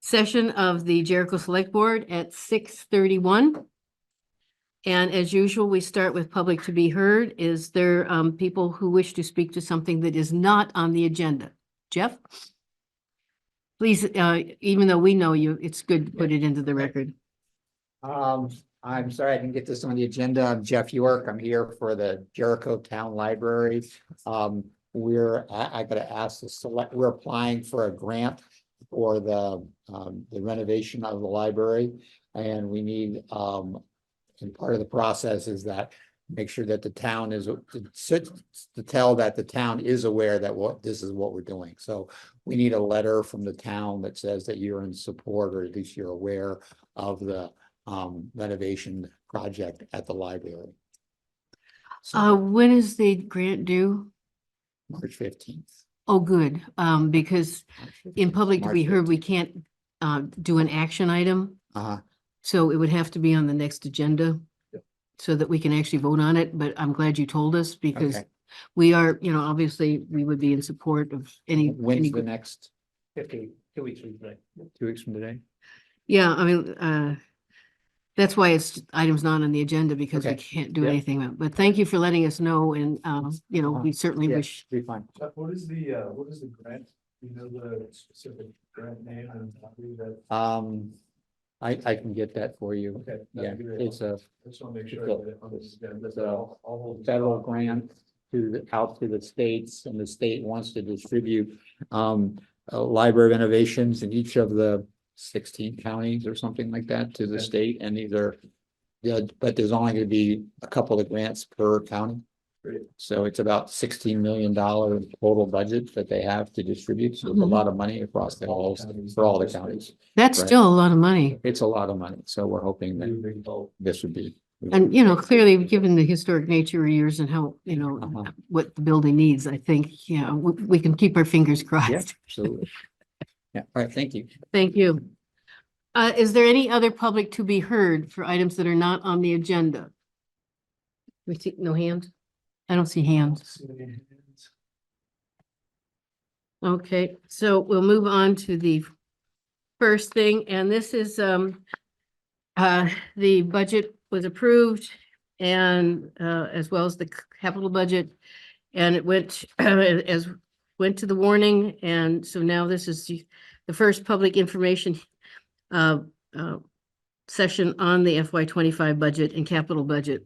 session of the Jericho Selectboard at 6:31. And as usual, we start with public to be heard. Is there people who wish to speak to something that is not on the agenda? Jeff? Please, even though we know you, it's good to put it into the record. I'm sorry I didn't get this on the agenda. I'm Jeff York. I'm here for the Jericho Town Library. I gotta ask we're applying for a grant for the renovation of the library, and we need and part of the process is that make sure that the town is to tell that the town is aware that this is what we're doing. So we need a letter from the town that says that you're in support, or at least you're aware of the renovation project at the library. So When is the grant due? March 15th. Oh, good. Because in public to be heard, we can't do an action item. So it would have to be on the next agenda so that we can actually vote on it. But I'm glad you told us because we are, obviously we would be in support of any. When's the next? 2 weeks from today. 2 weeks from today? Yeah, I mean, that's why item's not on the agenda because we can't do anything. But thank you for letting us know. And, we certainly wish. Be fine. What is the grant? You know, the specific grant name and copy that. I can get that for you. Okay. Yeah, it's a I just want to make sure. it's a federal grant out to the states, and the state wants to distribute library renovations in each of the 16 counties or something like that to the state, and these are but there's only going to be a couple of grants per county. Great. So it's about $16 million total budget that they have to distribute. So it's a lot of money across for all the counties. That's Right. still a lot of money. It's a lot of money. So we're hoping that this would be. And, clearly, given the historic nature of yours and how, what the building needs, I think, we can keep our fingers Yeah, crossed. absolutely. Yeah, all right, thank you. Thank you. Is there any other public to be heard for items that are not on the agenda? We see no hands? I don't see hands. Okay, so we'll move on to the first thing, and this is the budget was approved and as well as the capital budget, and it went went to the warning, and so now this is the first public information session on the FY25 budget and capital budget.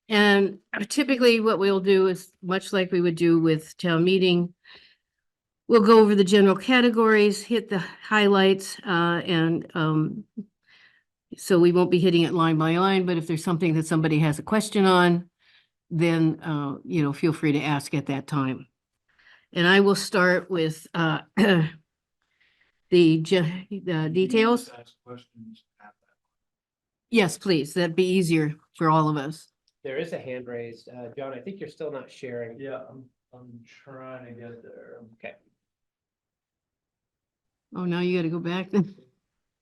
And typically what we'll do is much like we would do with town meeting. We'll go over the general categories, hit the highlights, and so we won't be hitting it line by line, but if there's something that somebody has a question on, then, feel free to ask at that time. And I will start with the details. Yes, please. That'd be easier for all of us. There is a hand raised. John, I think you're still not sharing. Yeah, I'm trying to get there. Okay. Oh, now you got to go back then.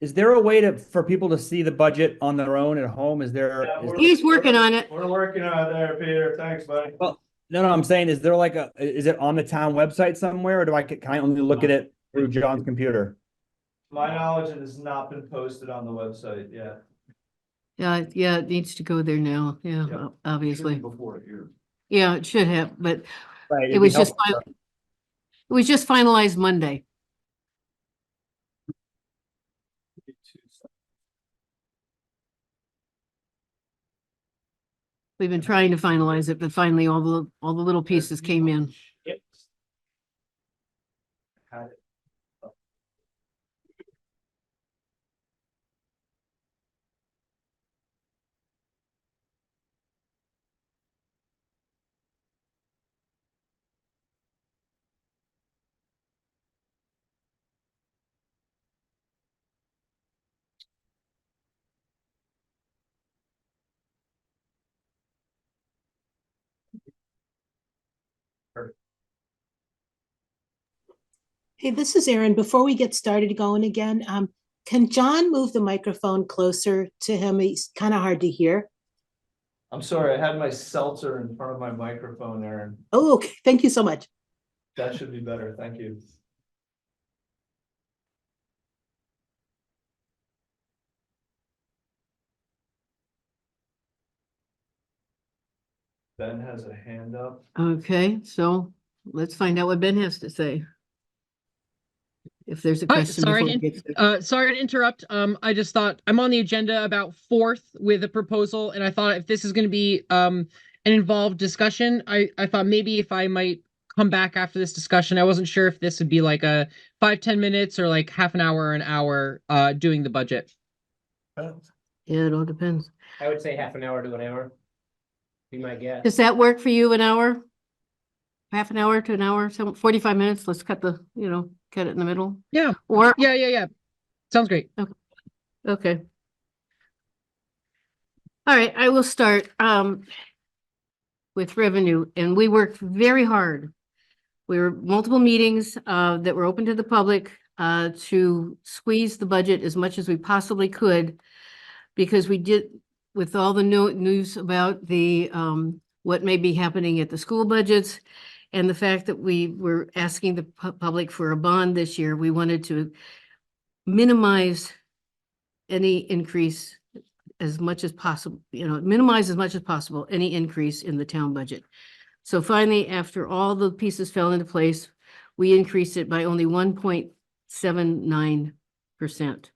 Is there a way for people to see the budget on their own at home? He's working on it. We're working on it there, Peter. Thanks, buddy. Well, no, I'm saying, is it on the town website somewhere, or can I only look at it through John's computer? My knowledge, it has not been posted on the website yet. Yeah, it needs to go there now. Yeah, Yeah. obviously. Before here. Yeah, it should have, but Right, it was just finalized Monday. We've been trying to finalize it, but finally all the little pieces came in. Yep. Had it. Hey, this is Erin. Before we get started going again, can John move the microphone closer to him? He's kind of hard to hear. I'm sorry, I had my seltzer in front of my microphone, Aaron. Oh, okay. Thank you so much. That should be better. Thank you. Ben has a hand up. Okay, so let's find out what Ben has to say. If there's a Hi, question sorry before to, we get started. sorry to interrupt. I just thought I'm on the agenda about fourth with a proposal, and I thought if this is going to be an involved discussion, I thought maybe if I might come back after this discussion. I wasn't sure if this would be like a 5-10 minutes or like half an hour or an hour doing the budget. Yeah, it all depends. I would say half an hour to an hour. Be my guess. Does that work for you, an hour? Half an hour to an hour, so 45 minutes, let's cut the, cut it in the middle. Yeah. Or, Yeah. Sounds great. okay. All right, I will start with revenue, and we worked very hard. We were multiple meetings that were open to the public to squeeze the budget as much as we possibly could, because we did, with all the news about the what may be happening at the school budgets, and the fact that we were asking the public for a bond this year, we wanted to minimize any increase as much as possible, minimize as much as possible any increase in the town budget. So finally, after all the pieces fell into place, we increased it by only 1.79%.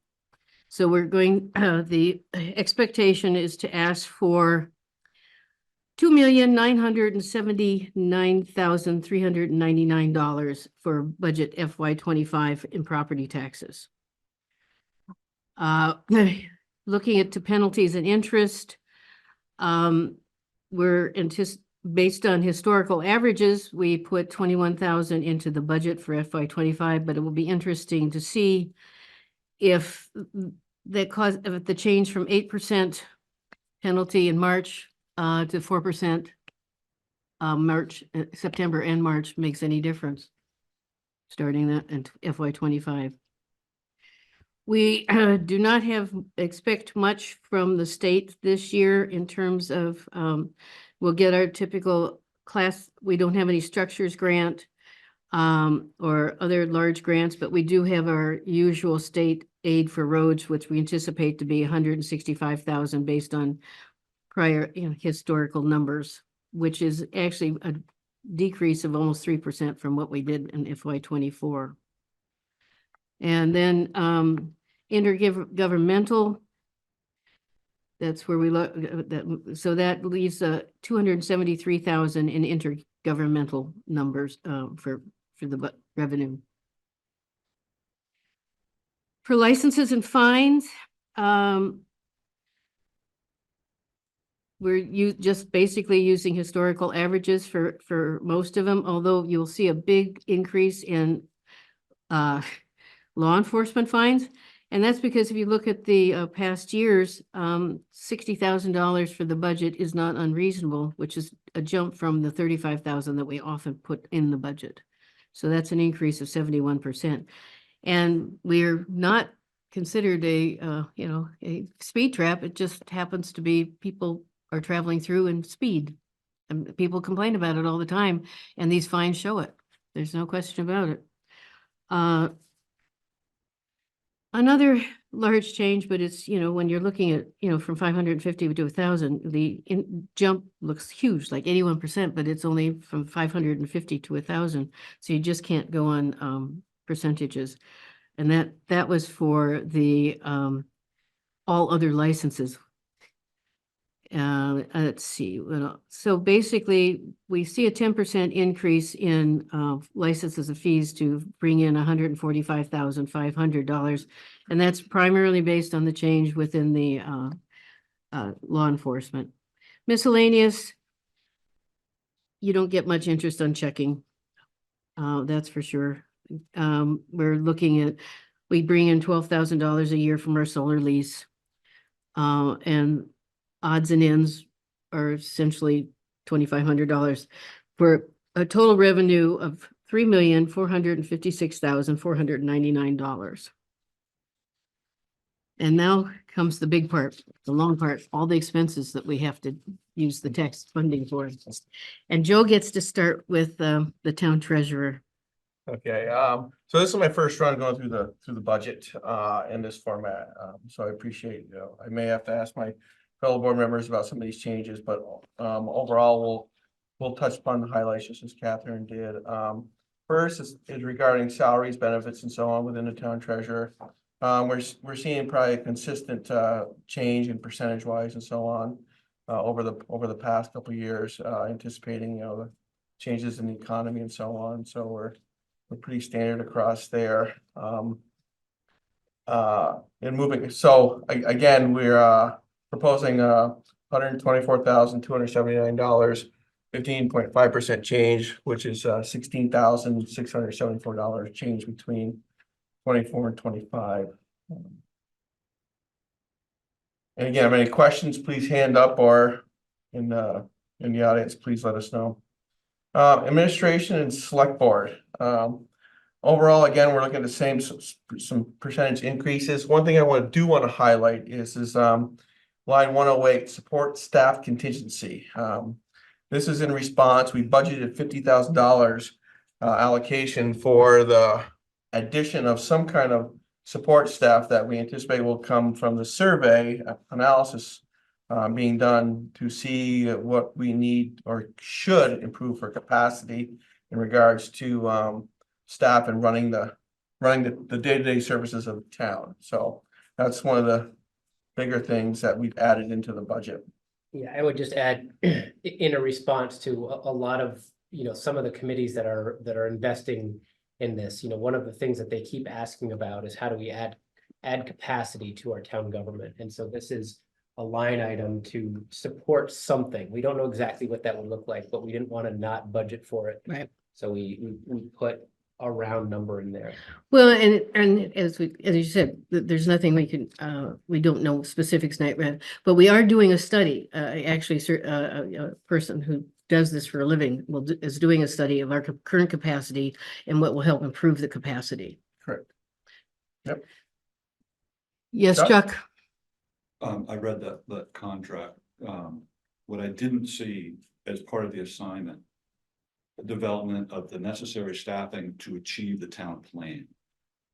So we're going, the expectation is to ask for $2,979,399 for budget FY25 in property taxes. Looking at penalties and interest, we're based on historical averages, we put 21,000 into the budget for FY25, but it will be interesting to see if if the change from 8% penalty in March to 4% September and March makes any difference, starting that in FY25. We do not expect much from the state this year in terms of, we'll get our typical class, we don't have any structures grant or other large grants, but we do have our usual state aid for roads, which we anticipate to be 165,000 based on prior historical numbers, which is actually a decrease of almost 3% from what we did in FY24. And then intergovernmental, that's where we look, so that leaves 273,000 in intergovernmental numbers for the revenue. For licenses and fines, we're just basically using historical averages for most of them, although you'll see a big increase in law enforcement fines. And that's because if you look at the past years, $60,000 for the budget is not unreasonable, which is a jump from the $35,000 that we often put in the budget. So that's an increase of 71%. And we're not considered a speed trap. It just happens to be people are traveling through in speed. And people complain about it all the time, and these fines show it. There's no question about it. Another large change, but it's, when you're looking at, from 550 to 1,000, the jump looks huge, like 81%, but it's only from 550 to 1,000. So you just can't go on percentages. And that was for the all other licenses. Let's see. So basically, we see a 10% increase in licenses and fees to bring in $145,500. And that's primarily based on the change within the law enforcement. Miscellaneous, you don't get much interest on checking. That's for sure. We're looking at, we bring in $12,000 a year from our solar lease. And odds and ends are essentially $2,500 for a total revenue of $3,456,499. And now comes the big part, the long part, all the expenses that we have to use the tax funding for. And Joe gets to start with the town treasurer. Okay, so this is my first run going through the budget in this format. So I appreciate, I may have to ask my fellow board members about some of these changes, but overall we'll touch upon the highlights just as Catherine did. First is regarding salaries, benefits, and so on within the town treasurer. We're seeing probably a consistent change in percentage wise and so on over the past couple of years, anticipating, the changes in the economy and so on. So we're pretty standard across there. And moving, so again, we're proposing $124,279, 15.5% change, which is $16,674 change between 24 and 25. And again, if any questions, please hand up, or in the audience, please let us know. Administration and select board. Overall, again, we're looking at the same some percentage increases. One thing I want to highlight is line 108, support staff contingency. This is in response. We budgeted $50,000 allocation for the addition of some kind of support staff that we anticipate will come from the survey analysis being done to see what we need or should improve for capacity in regards to staff and running the day-to-day services of the town. So that's one of the bigger things that we've added into the budget. Yeah, I would just add in a response to a lot of, some of the committees that are investing in this, one of the things that they keep asking about is how do we add capacity to our town government? And so this is a line item to support something. We don't know exactly what that would look like, but we didn't want to not budget for it. Right. So we put a round number in there. Well, and as you said, there's nothing we can, we don't know specifics tonight, but we are doing a study. Actually, a person who does this for a living is doing a study of our current capacity and what will help improve the capacity. Correct. Yep. Yes, Chuck? I read that contract. What I didn't see as part of the assignment, the development of the necessary staffing to achieve the town plan.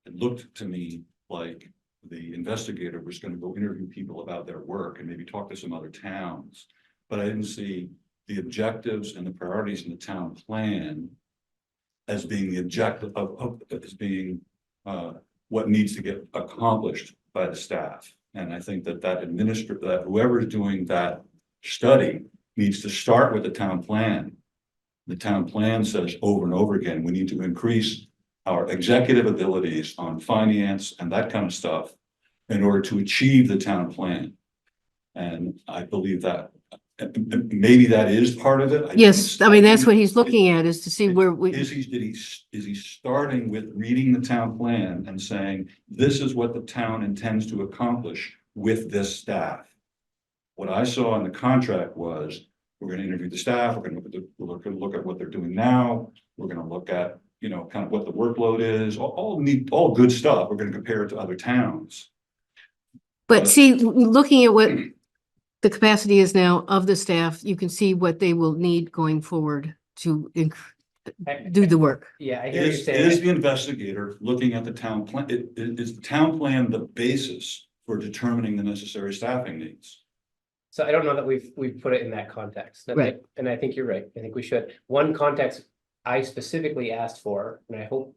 It looked to me like the investigator was going to go interview people about their work and maybe talk to some other towns, but I didn't see the objectives and the priorities in the town plan as being the objective as being what needs to get accomplished by the staff. And I think that whoever is doing that study needs to start with the town plan. The town plan says over and over again, we need to increase our executive abilities on finance and that kind of stuff in order to achieve the town plan. And I believe that maybe that is part of it. Yes, I mean, that's what he's looking at, is to see where we. Is he starting with reading the town plan and saying, this is what the town intends to accomplish with this staff? What I saw in the contract was, we're going to interview the staff, we're going to look at what they're doing now, we're going to look at, kind of what the workload is, all good stuff. We're going to compare it to other towns. But see, looking at what the capacity is now of the staff, you can see what they will need going forward to do the work. Yeah, I hear you Is saying. the investigator looking at the town plan? Is the town plan the basis for determining the necessary staffing needs? So I don't know that we've put it in that context. Right. And I think you're right. I think we should. One context I specifically asked for, and I hope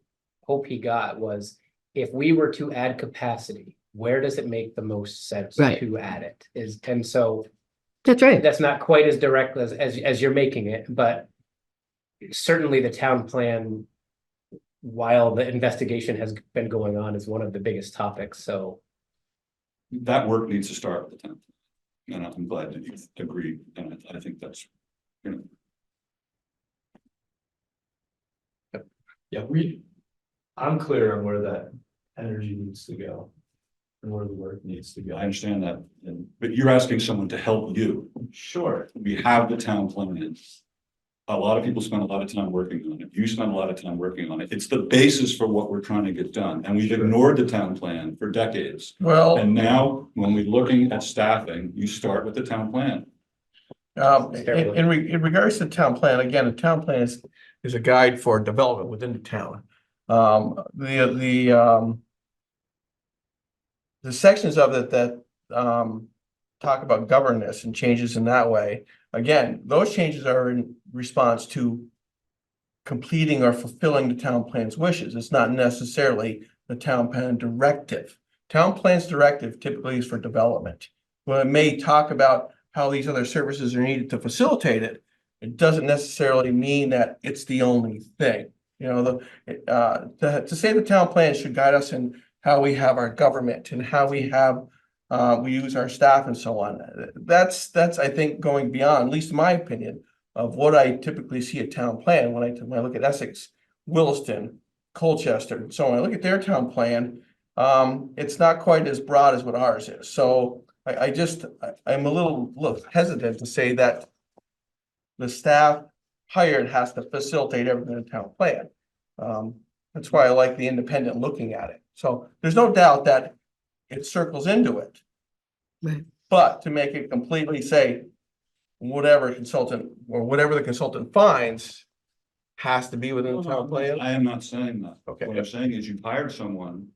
he got, was if we were to add capacity, where does it make the most sense Right. to add it? And so That's right. that's not quite as direct as you're making it, but certainly the town plan, while the investigation has been going on, is one of the biggest topics. So That work needs to start with the town. And I'm glad that you agree, and I think that's, Yeah, I'm clear on where that energy needs to go and where the work needs to go. I understand that, but you're asking someone to help you. Sure. We have the town plan. A lot of people spend a lot of time working on it. You spend a lot of time working on it. It's the basis for what we're trying to get done. And we've ignored the town plan for decades. Well, And now, when we're looking at staffing, you start with the town plan. in regards to the town plan, again, the town plan is a guide for development within the town. The sections of it that talk about governance and changes in that way again, those changes are in response to completing or fulfilling the town plan's wishes. It's not necessarily the town plan directive. Town plan's directive typically is for development. Well, it may talk about how these other services are needed to facilitate it. It doesn't necessarily mean that it's the only thing. You know, to say the town plan should guide us in how we have our government and how we have we use our staff and so on. That's I think going beyond, at least in my opinion, of what I typically see a town plan when I look at Essex, Williston, Colchester, and so on. I look at their town plan. It's not quite as broad as what ours is. So I'm a little hesitant to say that the staff hired has to facilitate everything in the town plan. That's why I like the independent looking at it. So there's no doubt that it circles into it. Right. But to make it completely say, whatever consultant or whatever the consultant finds has to be within the town plan. I am not saying that. Okay. What I'm saying is you hired someone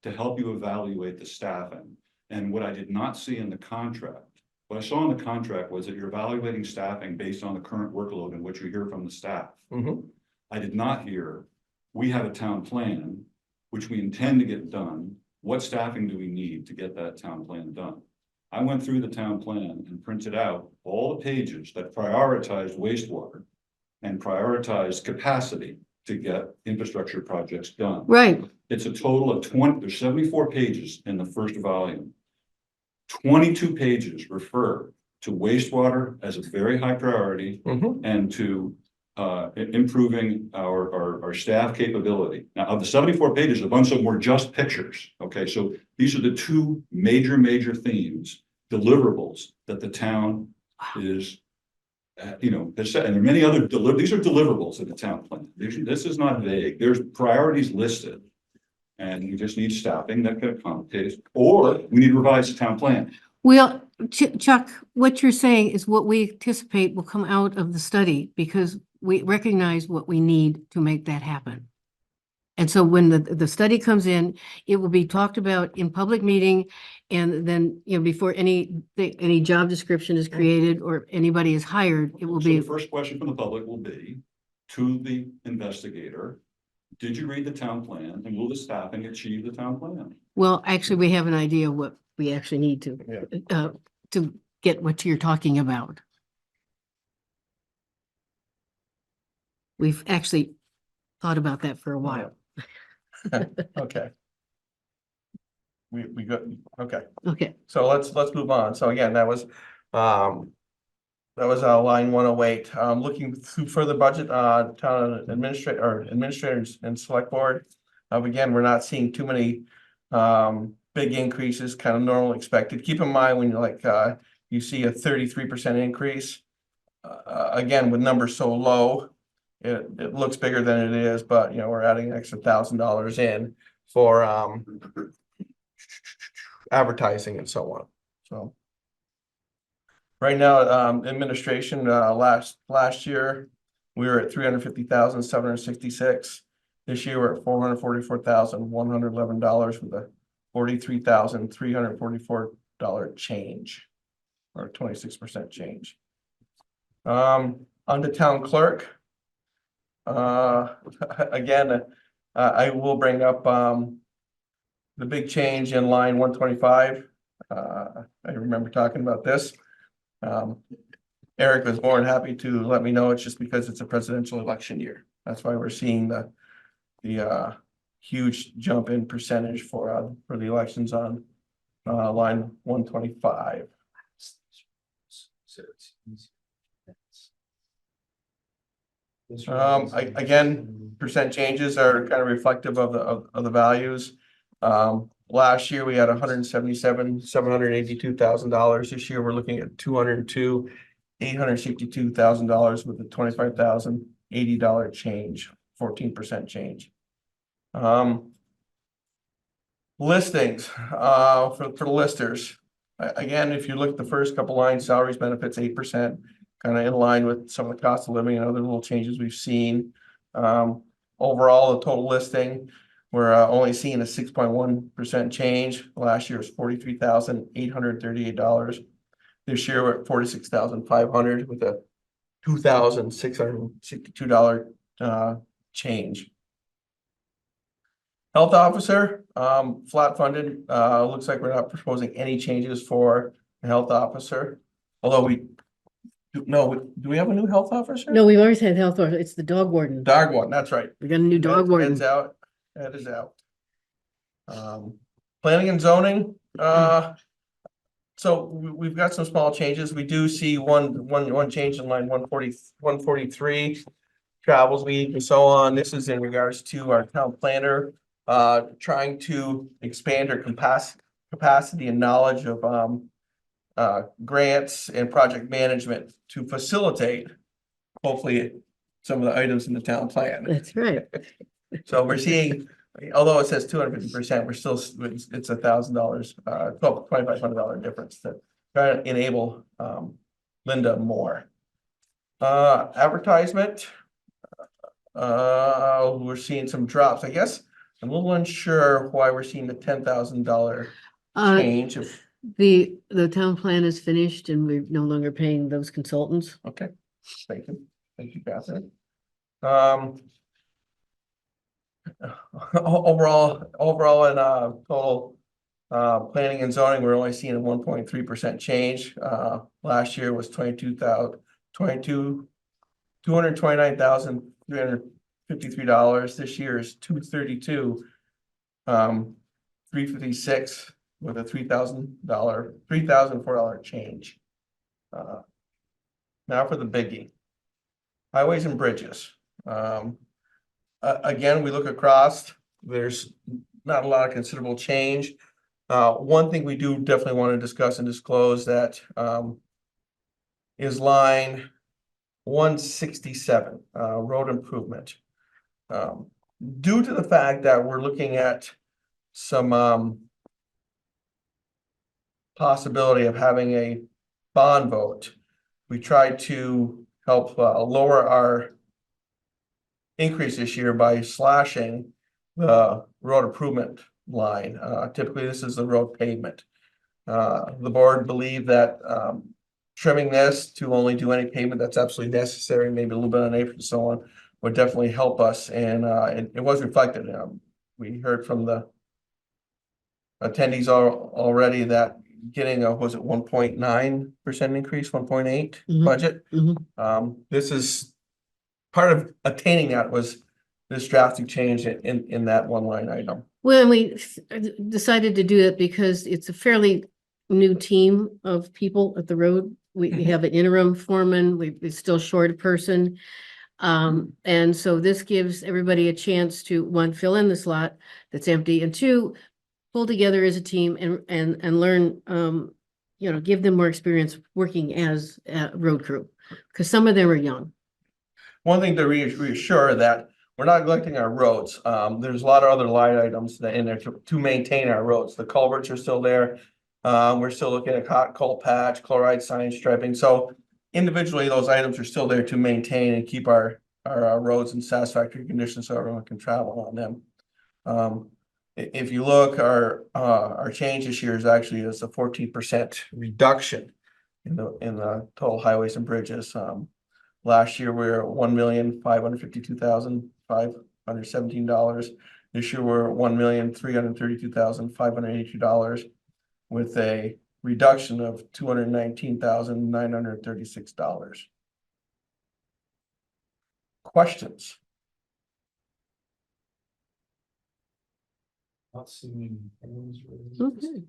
to help you evaluate the staffing. And what I did not see in the contract, what I saw in the contract was that you're evaluating staffing based on the current workload and what you hear from the staff. Mhm. I did not hear, we have a town plan, which we intend to get done. What staffing do we need to get that town plan done? I went through the town plan and printed out all the pages that prioritized wastewater and prioritized capacity to get infrastructure projects done. Right. It's a total of there's 74 pages in the first volume. 22 pages refer to wastewater as a very high priority Mhm. and to improving our staff capability. Now, of the 74 pages, a bunch of them were just pictures. Okay, so these are the two major themes, deliverables that the town is, has set. And there are many other these are deliverables in the town plan. This is not vague. There's priorities listed. And you just need staffing that can accommodate, or we need to revise the town plan. Well, Chuck, what you're saying is what we anticipate will come out of the study because we recognize what we need to make that happen. And so when the study comes in, it will be talked about in public meeting. And then, before any job description is created or anybody is hired, it will So be. the first question from the public will be to the investigator. Did you read the town plan and will the staffing achieve the town plan? Well, actually, we have an idea of what we actually need to get what you're talking about. We've actually thought about that for a while. Okay. We got, okay. Okay, So let's move on. So again, that was line 108. Looking through further budget, town administrators and select board. Again, we're not seeing too many big increases, kind of normal expected. Keep in mind when you're you see a 33% increase. Again, with numbers so low, it looks bigger than it is, but we're adding an extra $1,000 in for advertising and so on. So right now, administration, last year, we were at $350,766. This year, we're at $444,111 with a $43,344 change, or 26% change. On the town clerk, again, I will bring up the big change in line 125. I remember talking about this. Eric was more than happy to let me know it's just because it's a presidential election year. That's why we're seeing the huge jump in percentage for the elections on line 125. Again, percent changes are kind of reflective of the values. Last year we had $782,000. This year we're looking at $862,000 with a $25,080 change, 14% change. Listings for the listers. Again, if you look at the first couple lines, salaries, benefits, 8%, kind of in line with some of the cost of living and other little changes we've seen. Overall, the total listing, we're only seeing a 6.1% change. Last year was $43,838. This year we're at $46,500 with a $2,662 change. Health officer, flat funded, looks like we're not proposing any changes for the health officer. Although do we have a new health officer? No, we've always had health, it's the dog warden. Dog one, that's right. We got a new dog warden. Heads out, that is out. Planning and zoning, so we've got some small changes. We do see one change in line 143, travels lead and so on. This is in regards to our town planner, trying to expand our capacity and knowledge of, grants and project management to facilitate, hopefully, some of the items in the town plan. That's right. So we're seeing, although it says 250%, we're still, it's $1,000, $2,500 difference to try to enable Linda more. Advertisement. We're seeing some drops. I guess I'm a little unsure why we're seeing the $10,000 change. The town plan is finished and we're no longer paying those consultants. Okay, thank you, Catherine. Overall in total planning and zoning, we're only seeing a 1.3% change. Last year was $229,353. This year is $232,356 with a $3,004 change. Now for the biggie. Highways and bridges. Again, we look across, there's not a lot of considerable change. One thing we do definitely want to discuss and disclose that is line 167, road improvement. Due to the fact that we're looking at some possibility of having a bond vote, we tried to help lower our increase this year by slashing the road improvement line. Typically, this is the road pavement. The board believed that trimming this to only do any pavement that's absolutely necessary, maybe a little bit on apron and so on, would definitely help us. And it was reflected. We heard from the attendees already that getting a, was it 1.9% increase, 1.8 Mhm. budget? Mhm. This is part of attaining that was this drastic change in that one line item. Well, we decided to do it because it's a fairly new team of people at the road. We have an interim foreman, we're still short a person. And so this gives everybody a chance to, one, fill in the slot that's empty, and two, pull together as a team and learn, give them more experience working as a road crew, because some of them are young. One thing to reassure that we're not neglecting our roads. There's a lot of other line items that in there to maintain our roads. The culverts are still there. We're still looking at hot coal patch, chloride sign striping. So individually, those items are still there to maintain and keep our roads in satisfactory condition so everyone can travel on them. If you look, our change this year is actually a 14% reduction in the total highways and bridges. Last year, we were at $1,552,517. This year, we're at $1,332,582 with a reduction of $219,936. Questions? Not seeing anyone's raised. Okay.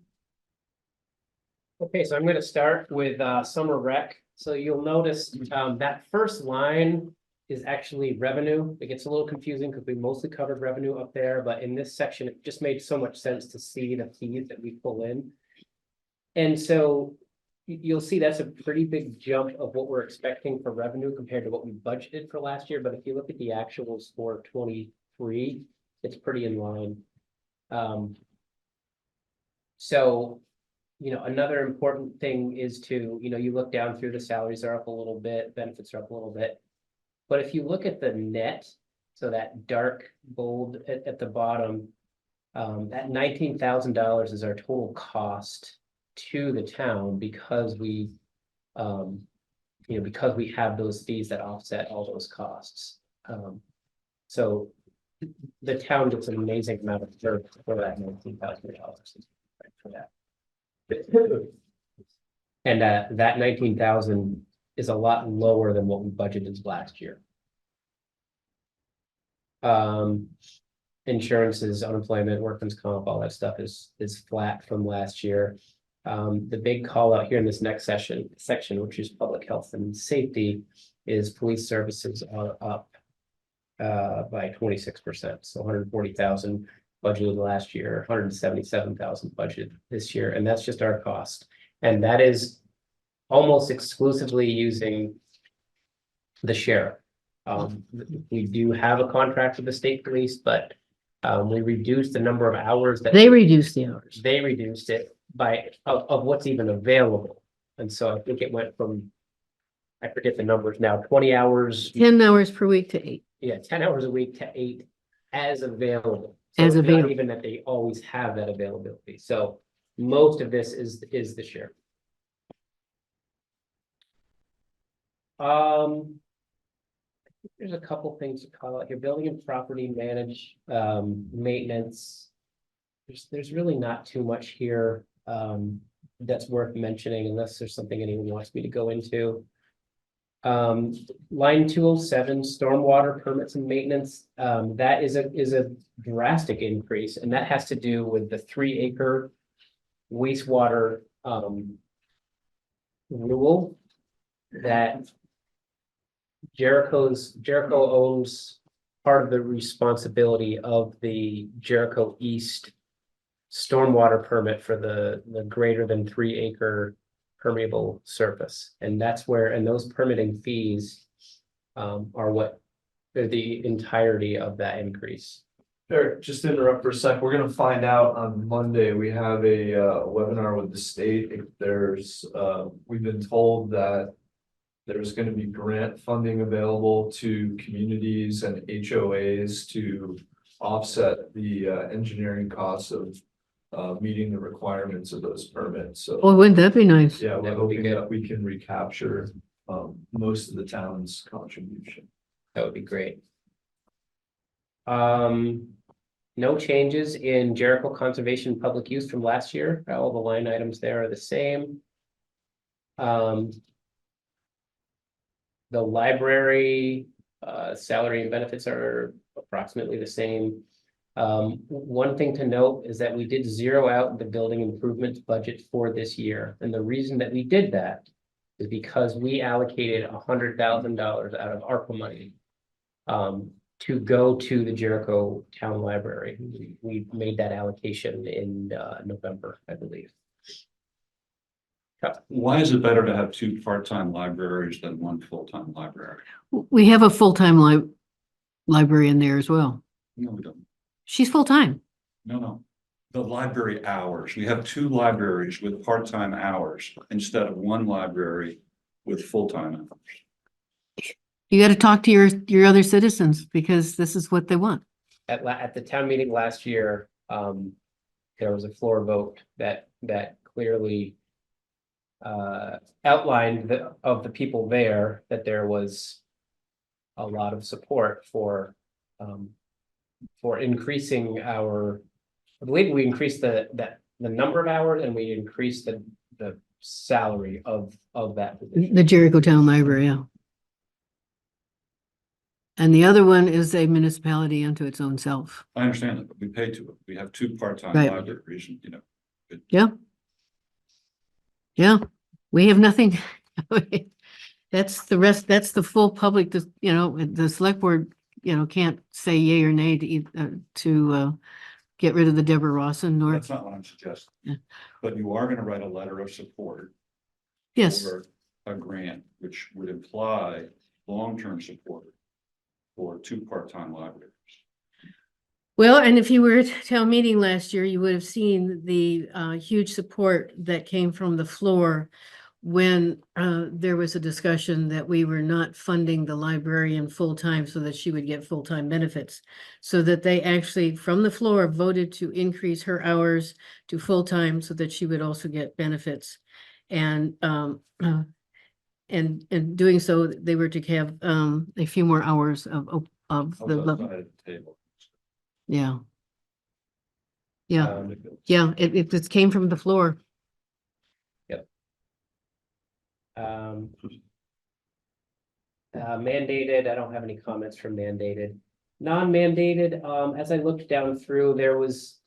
Okay, so I'm gonna start with summer rec. So you'll notice that first line is actually revenue. It gets a little confusing because we mostly covered revenue up there, but in this section, it just made so much sense to see the fees that we pull in. And so you'll see that's a pretty big jump of what we're expecting for revenue compared to what we budgeted for last year. But if you look at the actuals for 23, it's pretty in line. So, another important thing is to, you look down through, the salaries are up a little bit, benefits are up a little bit. But if you look at the net, so that dark bold at the bottom, that $19,000 is our total cost to the town because we You know, because we have those fees that offset all those costs. So the town gets an amazing amount of dirt for that $19,000 for that. And that 19,000 is a lot lower than what we budgeted last year. Insurances, unemployment, workman's comp, all that stuff is flat from last year. The big call out here in this next section, which is public health and safety, is police services are up by 26%. So 140,000 budgeted last year, 177,000 budgeted this year, and that's just our cost. And that is almost exclusively using the sheriff. We do have a contract with the state police, but we reduced the number of hours that They reduced the hours. they reduced it by of what's even available. And so I think it went from, I forget the numbers now, 20 hours, 10 hours per week to 8. yeah, 10 hours a week to 8 as available. So As it's not available. even that they always have that availability. So most of this is the share. I think there's a couple things to call out here. Building and property maintenance. There's really not too much here that's worth mentioning unless there's something anyone wants me to go into. Line 207, stormwater permits and maintenance. That is a drastic increase, and that has to do with the 3-acre wastewater rule that Jericho owns part of the responsibility of the Jericho East stormwater permit for the greater than 3-acre permeable surface. And that's where, and those permitting fees are what they're the entirety of that increase. Eric, just to interrupt for a sec, we're gonna find out on Monday. We have a webinar with the state. If there's, we've been told that there's gonna be grant funding available to communities and HOAs to offset the engineering costs of meeting the requirements of those permits. So Oh, wouldn't that be nice? yeah, we're That would be hoping good. that we can recapture most of the town's contribution. That would be great. No changes in Jericho conservation public use from last year. All the line items there are the same. The library salary and benefits are approximately the same. One thing to note is that we did zero out the building improvements budget for this year. And the reason that we did that is because we allocated $100,000 out of ARPA money to go to the Jericho Town Library. We made that allocation in November, I believe. Why is it better to have 2 part-time libraries than 1 full-time library? We have a full-time librarian there as well. No, we don't. She's full-time. No. The library hours. We have 2 libraries with part-time hours instead of 1 library with full-time hours. You got to talk to your other citizens because this is what they want. At the town meeting last year, there was a floor vote that clearly outlined of the people there that there was a lot of support for increasing our, I believe we increased the number of hours and we increased the salary of that position. The Jericho Town Library, yeah. And the other one is a municipality unto its own self. I understand that, but we pay to it. We have 2 part-time Right. libraries, you know. Yeah, we have nothing. That's the rest, that's the full public, the select board, can't say yay or nay to get rid of the Deborah Rawson nor, That's not what I'm suggesting. Yeah. But you are gonna write a letter of support yes. for a grant, which would imply long-term support for 2 part-time libraries. Well, and if you were at town meeting last year, you would have seen the huge support that came from the floor when there was a discussion that we were not funding the librarian full-time so that she would get full-time benefits. So that they actually, from the floor, voted to increase her hours to full-time so that she would also get benefits. And and doing so, they were to have a few more hours of I was the level. outside at the table. Yeah. Yeah, Um, yeah, it just came from the floor. Mandated, I don't have any comments from mandated. Non-mandated, as I looked down through, there was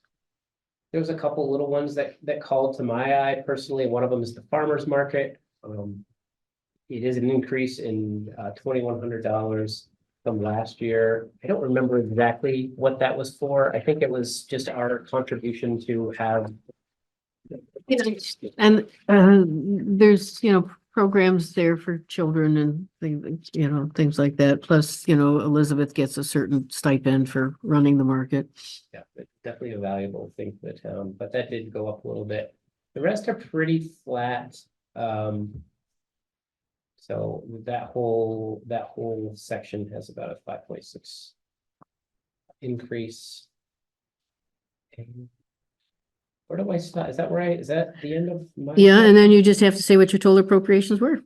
a couple little ones that called to my eye personally. One of them is the farmer's market. It is an increase in $2,100 from last year. I don't remember exactly what that was for. I think it was just our contribution to have. And there's, programs there for children and things, things like that. Plus, Elizabeth gets a certain stipend for running the market. Yeah, it's definitely a valuable thing for the town, but that did go up a little bit. The rest are pretty flat. So that whole section has about a 5.6 increase. And where do I start? Is that right? Is that the end of my? Yeah, and then you just have to say what your total appropriations were.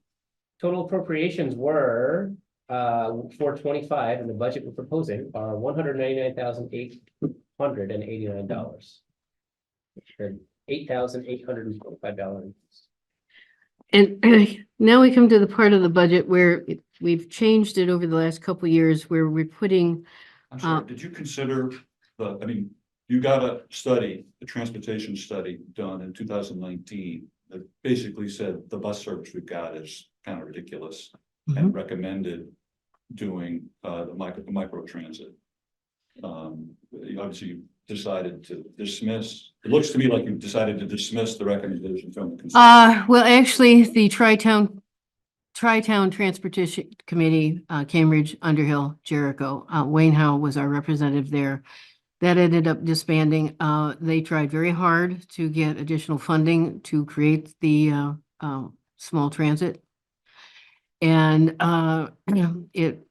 Total appropriations were 425, and the budget we're proposing are $199,889. $8,825. And now we come to the part of the budget where we've changed it over the last couple of years where we're putting, I'm sorry, did you consider you got a study, a transportation study done in 2019 that basically said the bus service we've got is kind of ridiculous and recommended doing the micro transit. Obviously you decided to dismiss, it looks to me like you decided to dismiss the recommendation from the. well, actually, the Tri-Town Transportation Committee, Cambridge, Underhill, Jericho, Wayne Howe was our representative there. That ended up disbanding. They tried very hard to get additional funding to create the small transit. And it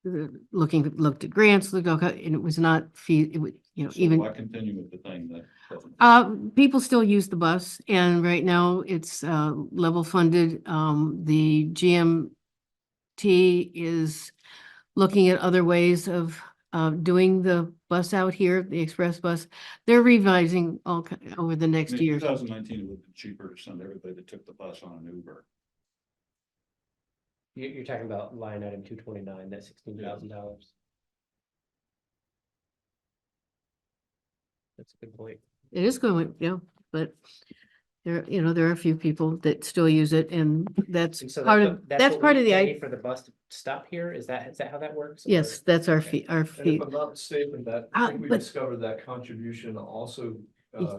looked at grants, and it was not even. Why continue with the thing that doesn't? People still use the bus, and right now it's level funded. The Gmt is looking at other ways of doing the bus out here, the express bus. They're revising over the next year. 2019 it would have been cheaper to send everybody that took the bus on an Uber. You're talking about line item 229, that's $16,000. That's a good point. It is going, yeah, but there are a few people that still use it, and that's And so part that's of, what- that's what part we of the, pay for the bus to stop here? Is that how that works? yes, Or- that's our Okay. fee, our And fee. if I'm not mistaken, I think we but- discovered that contribution also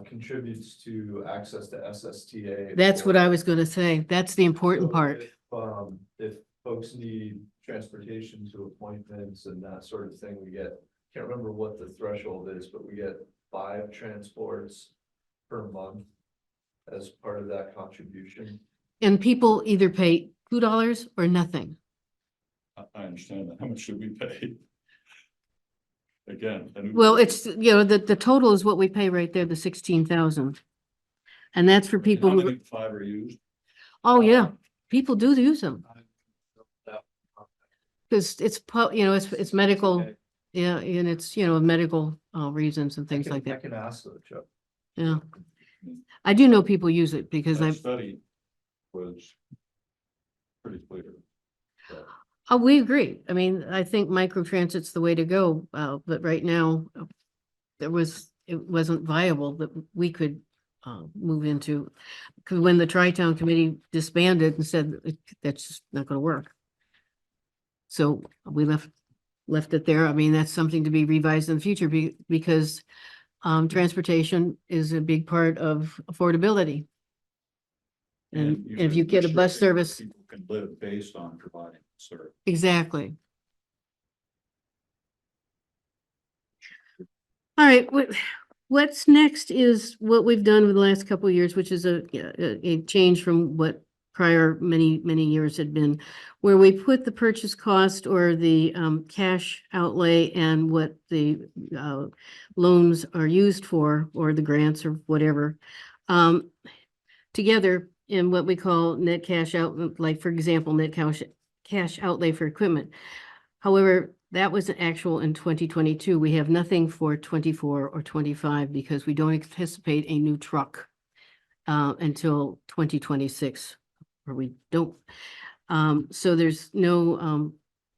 contributes to access to SSTA. That's what for- I was gonna say. That's the important So part. If folks need transportation to appointments and that sort of thing, we get, can't remember what the threshold is, but we get 5 transports per month as part of that contribution. And people either pay $2 or nothing. I understand that. How much should we pay? Again. Well, it's, the total is what we pay right there, the 16,000. And that's for people How who, many 5 are used? oh yeah, people do use them. Because it's, it's medical, Okay. yeah, and it's, medical reasons and things I like can- I that. can ask though, Chuck. Yeah. I do know people use it because That I've, study was pretty clear. So, oh, we agree. I mean, I think microtransit's the way to go, but right now it wasn't viable that we could move into. Because when the Tri-Town Committee disbanded and said that's just not gonna work. So we left it there. I mean, that's something to be revised in the future because transportation is a big part of affordability. And if you get a bus restricting where service, people can live based on providing service. exactly. All right, what's next is what we've done over the last couple of years, which is a change from what prior many years had been, where we put the purchase cost or the cash outlay and what the loans are used for, or the grants or whatever, together in what we call net cash out, like for example, net cash outlay for equipment. However, that was actual in 2022. We have nothing for 24 or 25 because we don't anticipate a new truck until 2026, or we don't. So there's no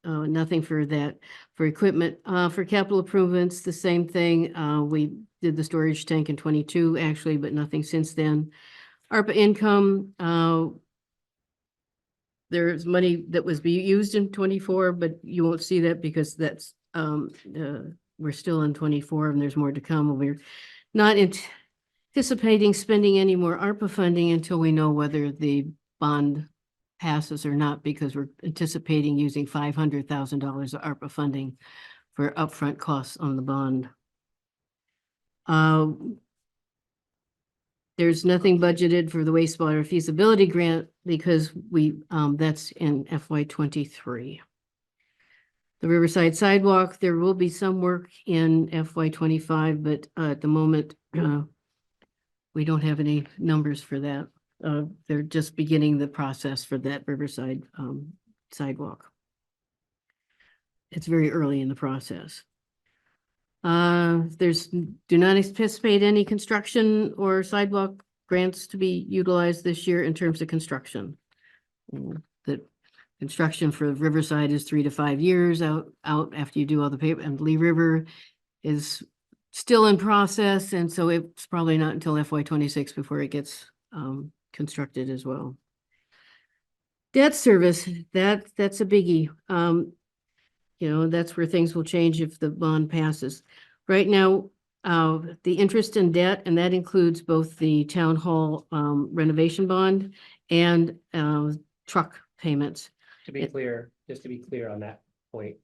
nothing for that. For equipment, for capital improvements, the same thing. We did the storage tank in 22 actually, but nothing since then. ARPA income, there's money that was used in 24, but you won't see that because that's we're still in 24 and there's more to come. We're not anticipating spending any more ARPA funding until we know whether the bond passes or not, because we're anticipating using $500,000 of ARPA funding for upfront costs on the bond. There's nothing budgeted for the wastewater feasibility grant because that's in FY 23. The Riverside sidewalk, there will be some work in FY 25, but at the moment, we don't have any numbers for that. They're just beginning the process for that Riverside sidewalk. It's very early in the process. Do not anticipate any construction or sidewalk grants to be utilized this year in terms of construction. The construction for Riverside is 3 to 5 years out after you do all the paper, and Lee River is still in process, and so it's probably not until FY 26 before it gets constructed as well. Debt service, that's a biggie. You know, that's where things will change if the bond passes. Right now, the interest in debt, and that includes both the town hall renovation bond and truck payments. To be clear, just to be clear on that point,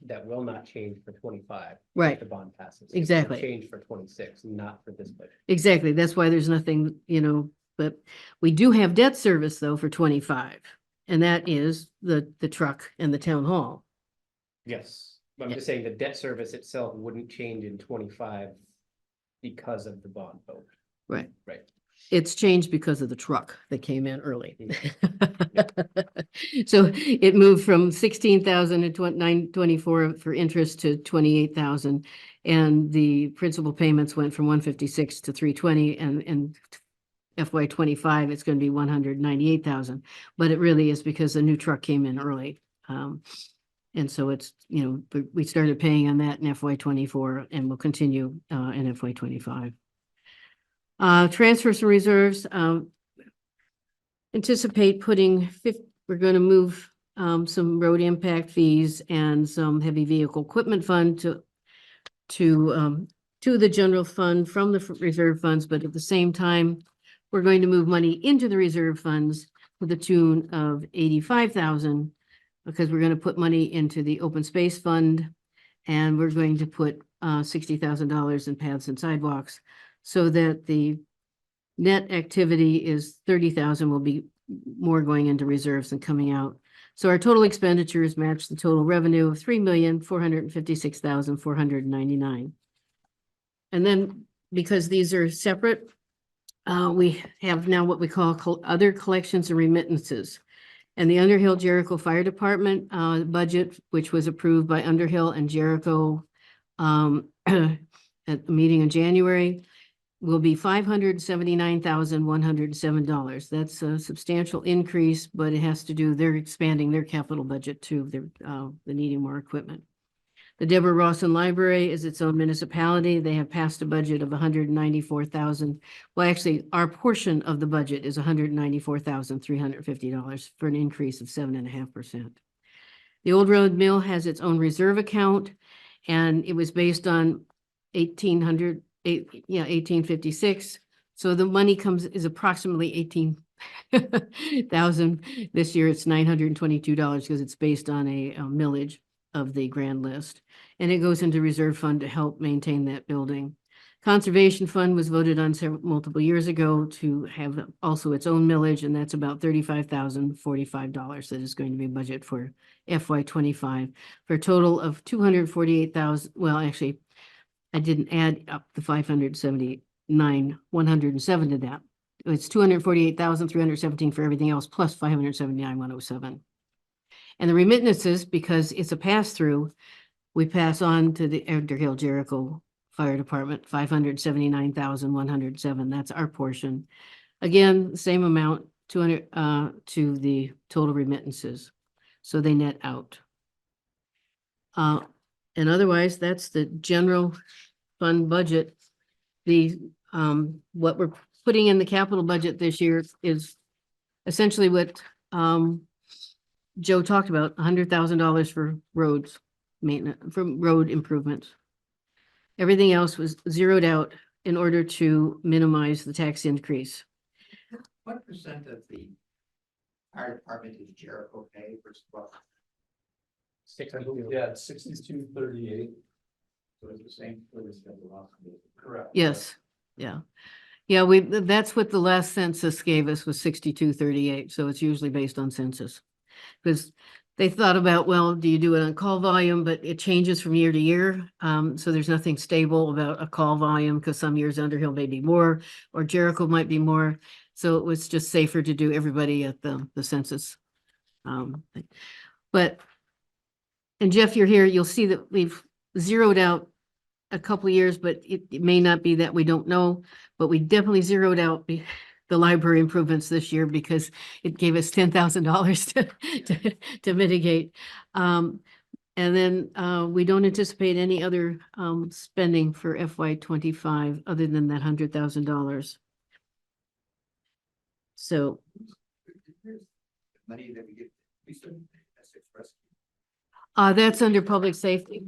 that will not change for 25. Right. If the bond passes. It will Exactly. change for 26, not for this budget. Exactly. That's why there's nothing, you know, but we do have debt service though for 25. And that is the truck and the town hall. Yes, I'm Yeah. just saying the debt service itself wouldn't change in 25 because of the bond vote. Right. Right. It's changed because of the truck that came in early. So it moved from 16,000 in 924 for interest to 28,000. And the principal payments went from 156 to 320, and FY 25, it's going to be 198,000. But it really is because the new truck came in early. And so it's, you know, we started paying on that in FY 24 and we'll continue in FY 25. Transfers and reserves, anticipate putting we're going to move some road impact fees and some heavy vehicle equipment fund to the general fund from the reserve funds, but at the same time, we're going to move money into the reserve funds to the tune of 85,000, because we're going to put money into the open space fund, and we're going to put $60,000 in paths and sidewalks, so that the net activity is 30,000 will be more going into reserves than coming out. So our total expenditures match the total revenue of $3,456,499. And then because these are separate, we have now what we call other collections and remittances. And the Underhill Jericho Fire Department budget, which was approved by Underhill and Jericho at the meeting in January, will be $579,107. That's a substantial increase, but it has to do, they're expanding their capital budget too. They're needing more equipment. The Deborah Rawson Library is its own municipality. They have passed a budget of $194,000. Well, actually, our portion of the budget is $194,350 for an increase of 7.5%. The Old Road Mill has its own reserve account, and it was based on 1856. So the money is approximately 18,000. This year it's $922 because it's based on a millage of the grand list, and it goes into reserve fund to help maintain that building. Conservation fund was voted on multiple years ago to have also its own millage, and that's about $35,045 that is going to be budget for FY 25 for a total of 248,000. Well, actually, I didn't add up the 579,107 to that. It's 248,317 for everything else, plus 579,107. And the remittances, because it's a pass-through, we pass on to the Underhill Jericho Fire Department, 579,107. That's our portion. Again, same amount, 200 to the total remittances. So they net out. And otherwise, that's the general fund budget. The what we're putting in the capital budget this year is essentially what Joe talked about, $100,000 for roads maintenance, from road improvements. Everything else was zeroed out in order to minimize the tax increase. What percent of the fire department is Jericho pay versus what? Yeah, it's 6238. So it's the same for this. Correct. Yes, yeah. Yeah, that's what the last census gave us, was 6238, so it's usually based on census. Because they thought about, well, do you do it on call volume, but it changes from year to year. So there's nothing stable about a call volume, because some years Underhill may be more, or Jericho might be more. So it was just safer to do everybody at the census. But, and Jeff, you're here, you'll see that we've zeroed out a couple of years, but it may not be that, we don't know, but we definitely zeroed out the library improvements this year because it gave us $10,000 to mitigate. And then we don't anticipate any other spending for FY25 other than that $100,000. So Money that we get, we still, that's expressed. that's under public safety.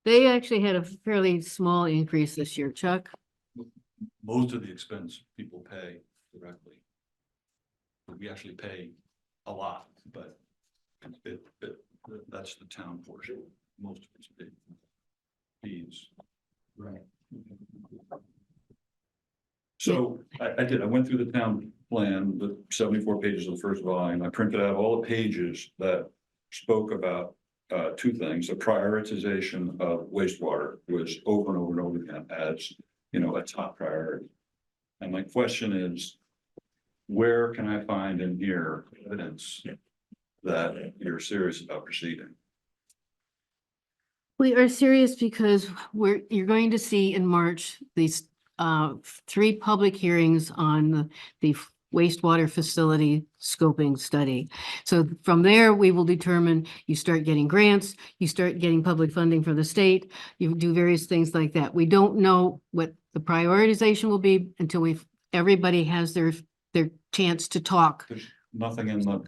They actually had a fairly small increase this year, Chuck. Most of the expense people pay directly. We actually pay a lot, but that's the town portion. Most of it's big fees. Right. So I went through the town plan, the 74 pages of the first volume. I printed out all the pages that spoke about two things. The prioritization of wastewater was over and over and over again as, you know, a top priority. And my question is, where can I find in here evidence that you're serious about proceeding? We are serious because you're going to see in March these 3 public hearings on the wastewater facility scoping study. So from there, we will determine, you start getting grants, you start getting public funding from the state, you do various things like that. We don't know what the prioritization will be until everybody has their chance to talk. There's nothing in the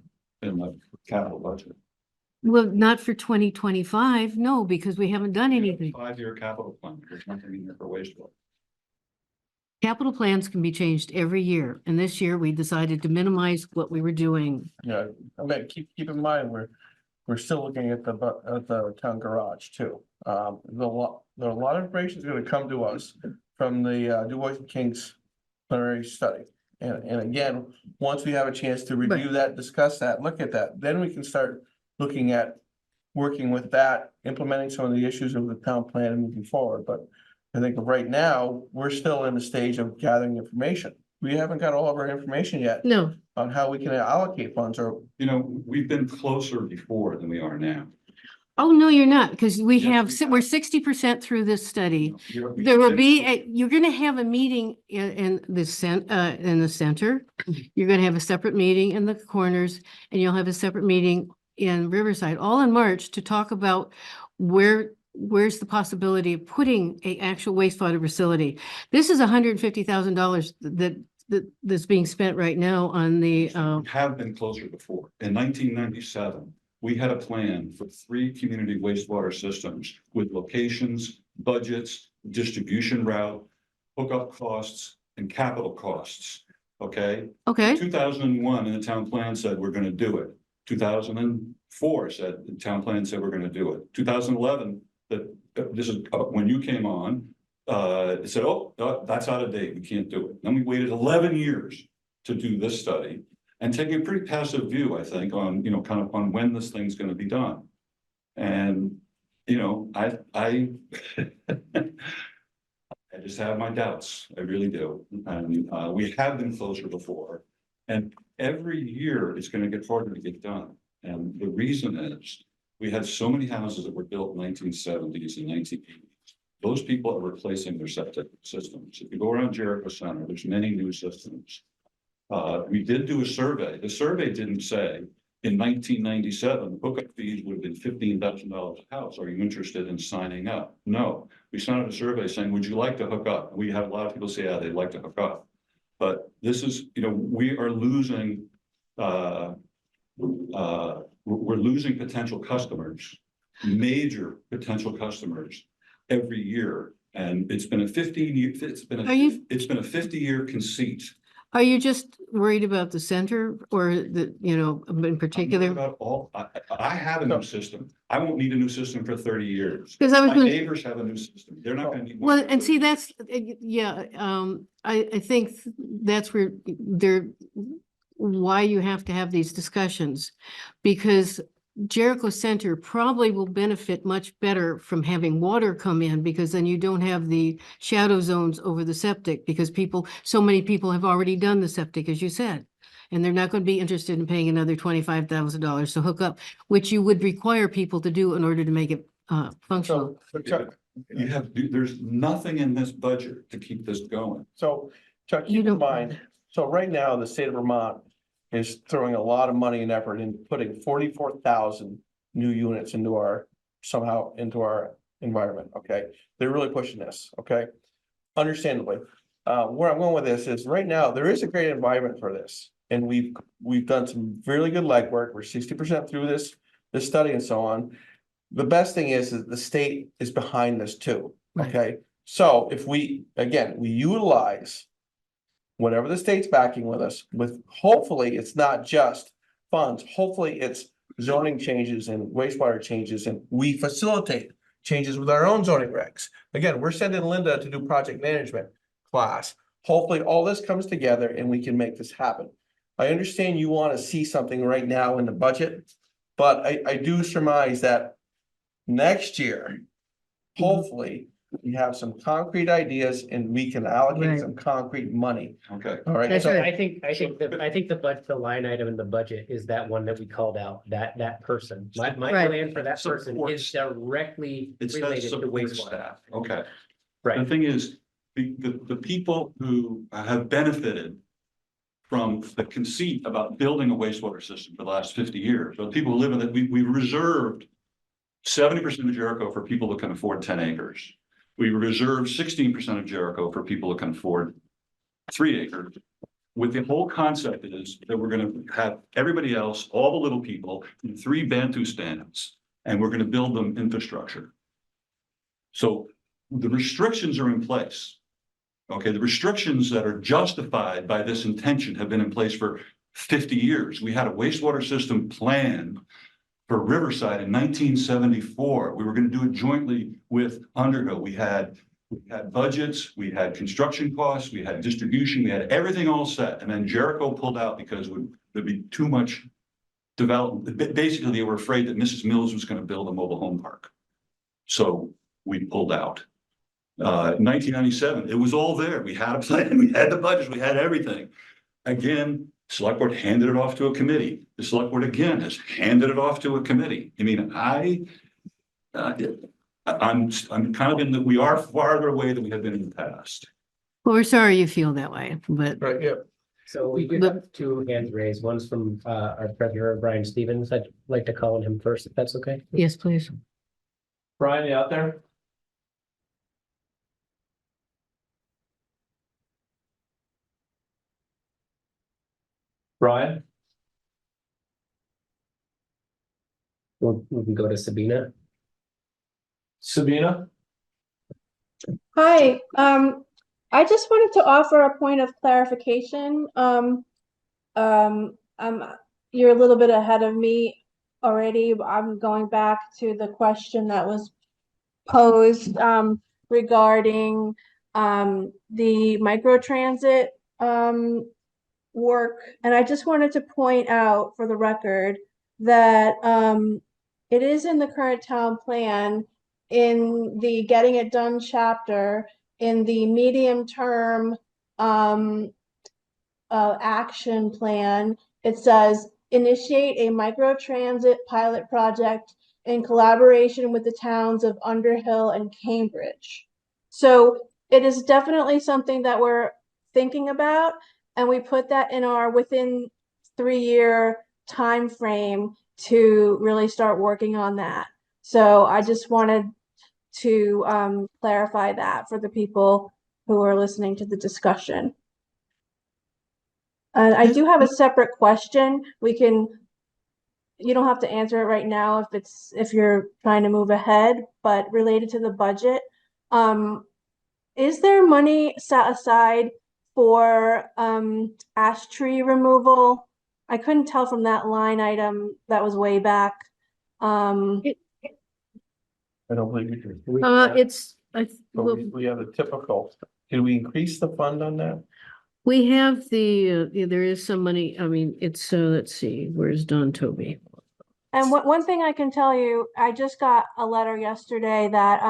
capital budget. Well, not for 2025, no, because we haven't done anything. 5-year capital plan. There's nothing in there for wastewater. Capital plans can be changed every year, and this year we decided to minimize what we were doing. Yeah, I mean, keep in mind, we're still looking at the town garage too. There are a lot of information is gonna come to us from the Du Bois and King's preliminary study. And again, once we have a chance to review that, discuss that, look at that, then we can start looking at working with that, implementing some of the issues of the town plan and moving forward. But I think right now, we're still in the stage of gathering information. We haven't got all of our information yet No, on how we can allocate funds or. You know, we've been closer before than we are now. oh, no, you're not, because we Yes, have, we have. we're 60% through this study. You're- There will be, you're gonna have a meeting in the center. You're gonna have a separate meeting in the corners, and you'll have a separate meeting in Riverside, all in March, to talk about where's the possibility of putting a actual wastewater facility. This is $150,000 that's being spent right now on the, We have been closer before. In 1997, we had a plan for 3 community wastewater systems with locations, budgets, distribution route, hookup costs, and capital costs. Okay? okay, 2001, and the town plan said we're gonna do it. 2004 said, the town plan said we're gonna do it. 2011, this is when you came on, it said, oh, that's out of date, we can't do it. Then we waited 11 years to do this study and taking a pretty passive view, I think, on, you know, kind of on when this thing's gonna be done. And, you know, I just have my doubts. I really do. And we have been closer before. And every year it's going to get harder to get done. And the reason is we had so many houses that were built in 1970s and 1980s. Those people are replacing their septic systems. If you go around Jericho Center, there's many new systems. We did do a survey. The survey didn't say in 1997, hookup fees would have been $15,000 a house. Are you interested in signing up? No. We sent out a survey saying, would you like to hook up? We have a lot of people say, yeah, they'd like to hook up. But this is, we are losing, we're losing potential customers, major potential customers every year. And it's been a 15-year, it's been a 50-year conceit. Are you just worried about the center or the, in particular? About all, I have a new system. I won't need a new system for 30 years. Because I was My gonna- neighbors have a new system. They're not going to need. one Well, for and 30 see, years. that's, I think that's where why you have to have these discussions. Because Jericho Center probably will benefit much better from having water come in, because then you don't have the shadow zones over the septic, because so many people have already done the septic, as you said. And they're not going to be interested in paying another $25,000 to hook up, which you would require people to do in order to make it functional. So Chuck, There's nothing in this budget to keep this going. so Chuck, You keep in don't- mind, so right now, the state of Vermont is throwing a lot of money and effort in putting 44,000 new units into our environment, okay? They're really pushing this, okay? Understandably. Where I'm going with this is right now, there is a great environment for this. And we've done some really good legwork. We're 60% through this study and so on. The best thing is that the state is behind this too, Right. okay? So if we utilize whatever the state's backing with us, hopefully it's not just funds, hopefully it's zoning changes and wastewater changes, and we facilitate changes with our own zoning regs. Again, we're sending Linda to do project management class. Hopefully all this comes together and we can make this happen. I understand you want to see something right now in the budget, but I do surmise that next year, hopefully, we have some concrete ideas and we can allocate Right. some concrete money. Okay. All right. That's So right. I think the line item in the budget is that one that we called out, that person. My Right. plan for that person Support. is directly It says related to support wastewater. staff. Okay. The Right, thing is, the people who have benefited from the conceit about building a wastewater system for the last 50 years, or the people who live in it, we reserved 70% of Jericho for people who can afford 10 acres. We reserved 16% of Jericho for people who can afford 3 acres. With the whole concept is that we're going to have everybody else, all the little people, in 3 Bantu stands, and we're going to build them infrastructure. So the restrictions are in place. Okay, the restrictions that are justified by this intention have been in place for 50 years. We had a wastewater system plan for Riverside in 1974. We were going to do it jointly with Underhill. We had budgets, we had construction costs, we had distribution, we had everything all set. And then Jericho pulled out because there'd be too much development. Basically, they were afraid that Mrs. Mills was going to build a mobile home park. So we pulled out. 1997, it was all there. We had a plan, we had the budgets, we had everything. Again, select board handed it off to a committee. The select board again has handed it off to a committee. I mean, I'm kind of we are farther away than we have been in the past. Well, we're sorry you feel that way, but right, yeah. so we do have 2 hands raised. One's from our treasurer, Brian Stevens. I'd like to call on him first, if that's okay. yes, please. Brian, you out there? Brian? We can go to Sabina. Sabina? Hi, I just wanted to offer a point of clarification. You're a little bit ahead of me already. I'm going back to the question that was posed, regarding, the microtransit, work. And I just wanted to point out for the record that, it is in the current town plan in the Getting It Done chapter, in the medium term, action plan, it says initiate a micro transit pilot project in collaboration with the towns of Underhill and Cambridge. So it is definitely something that we're thinking about, and we put that in our within 3-year time frame to really start working on that. So I just wanted to clarify that for the people who are listening to the discussion. And I do have a separate question. You don't have to answer it right now if you're trying to move ahead, but related to the budget. Is there money set aside for ash tree removal? I couldn't tell from that line item that was way back. I don't believe we do. We have a typical, did we increase the fund on that? We have there is some money, I mean, it's, let's see, where's Don Toby? And one thing I can tell you, I just got a letter yesterday that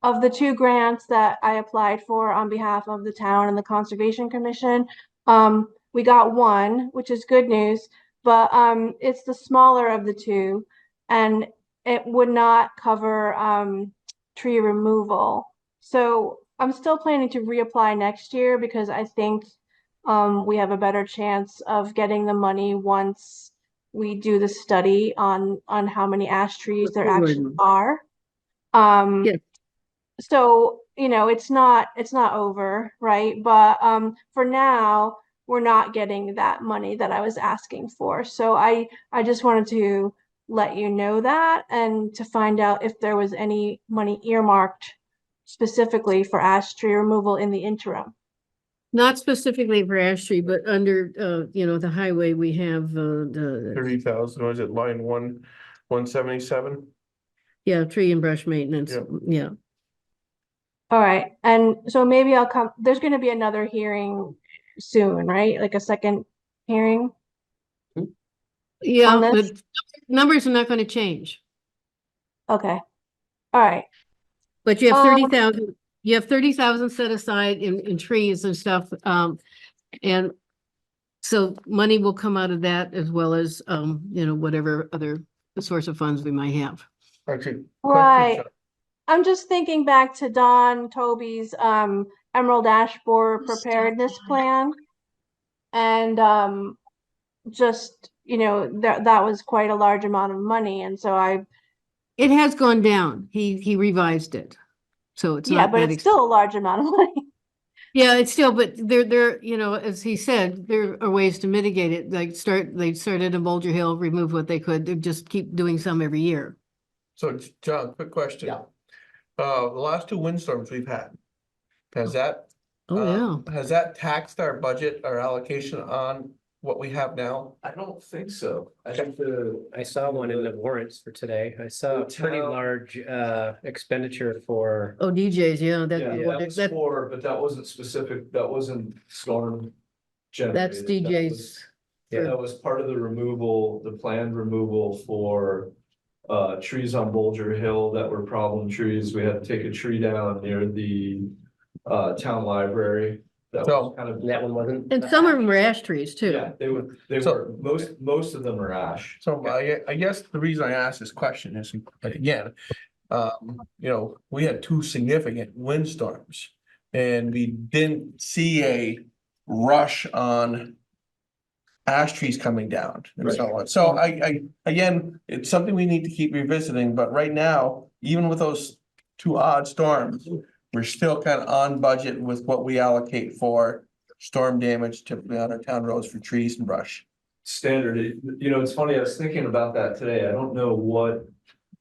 of the 2 grants that I applied for on behalf of the town and the Conservation Commission, we got one, which is good news, but it's the smaller of the 2, and it would not cover tree removal. So I'm still planning to reapply next year because I think we have a better chance of getting the money once we do the study on how many ash trees there actually are. Yeah. So, you know, it's not over, right? But for now, we're not getting that money that I was asking for. So I just wanted to let you know that, and to find out if there was any money earmarked specifically for ash tree removal in the interim. Not specifically for ash tree, but under, the highway, we have, the, 30,000, was it line 177? yeah, tree and brush maintenance, Yeah. yeah. All right. And so maybe I'll come, there's going to be another hearing soon, right? Like a second hearing? Yeah, On this? but numbers are not gonna change, Okay. All right. but you have 30,000, you have 30,000 set aside in trees and stuff, and so money will come out of that as well as, whatever other source of funds we might have. Actually. Right. question, I'm just thinking back to Don Toby's Emerald Ash Borer preparedness plan. And just, that was quite a large amount of money. And so It has gone down. He revised it. So it's yeah, not but that it's still a large amount of money. Yeah, it's still, but there, as he said, there are ways to mitigate it. They started in Boulder Hill, remove what they could, they just keep doing some every year. So John, quick question. Yeah. The last 2 windstorms we've had, has that, Oh, yeah. has that taxed our budget, our allocation on what we have now? I don't think so. I think I saw one in the warrants for today. I saw a pretty large expenditure for. Oh, DJs, yeah, that was that, but that wasn't specific, that wasn't storm generated. that's DJs. That was part of the removal, the planned removal for trees on Bulger Hill that were problem trees. We had to take a tree down near the town library. That was kind of. That one wasn't. And some of them were ash trees too. Yeah, they So- were, most of them are ash. So I guess the reason I asked this question is, again, we had 2 significant windstorms. And we didn't see a rush on ash trees coming down and so on. So again, it's something we need to keep revisiting, but right now, even with those 2 odd storms, we're still kind of on budget with what we allocate for storm damage typically on our town roads for trees and brush. Standard, it's funny, I was thinking about that today. I don't know what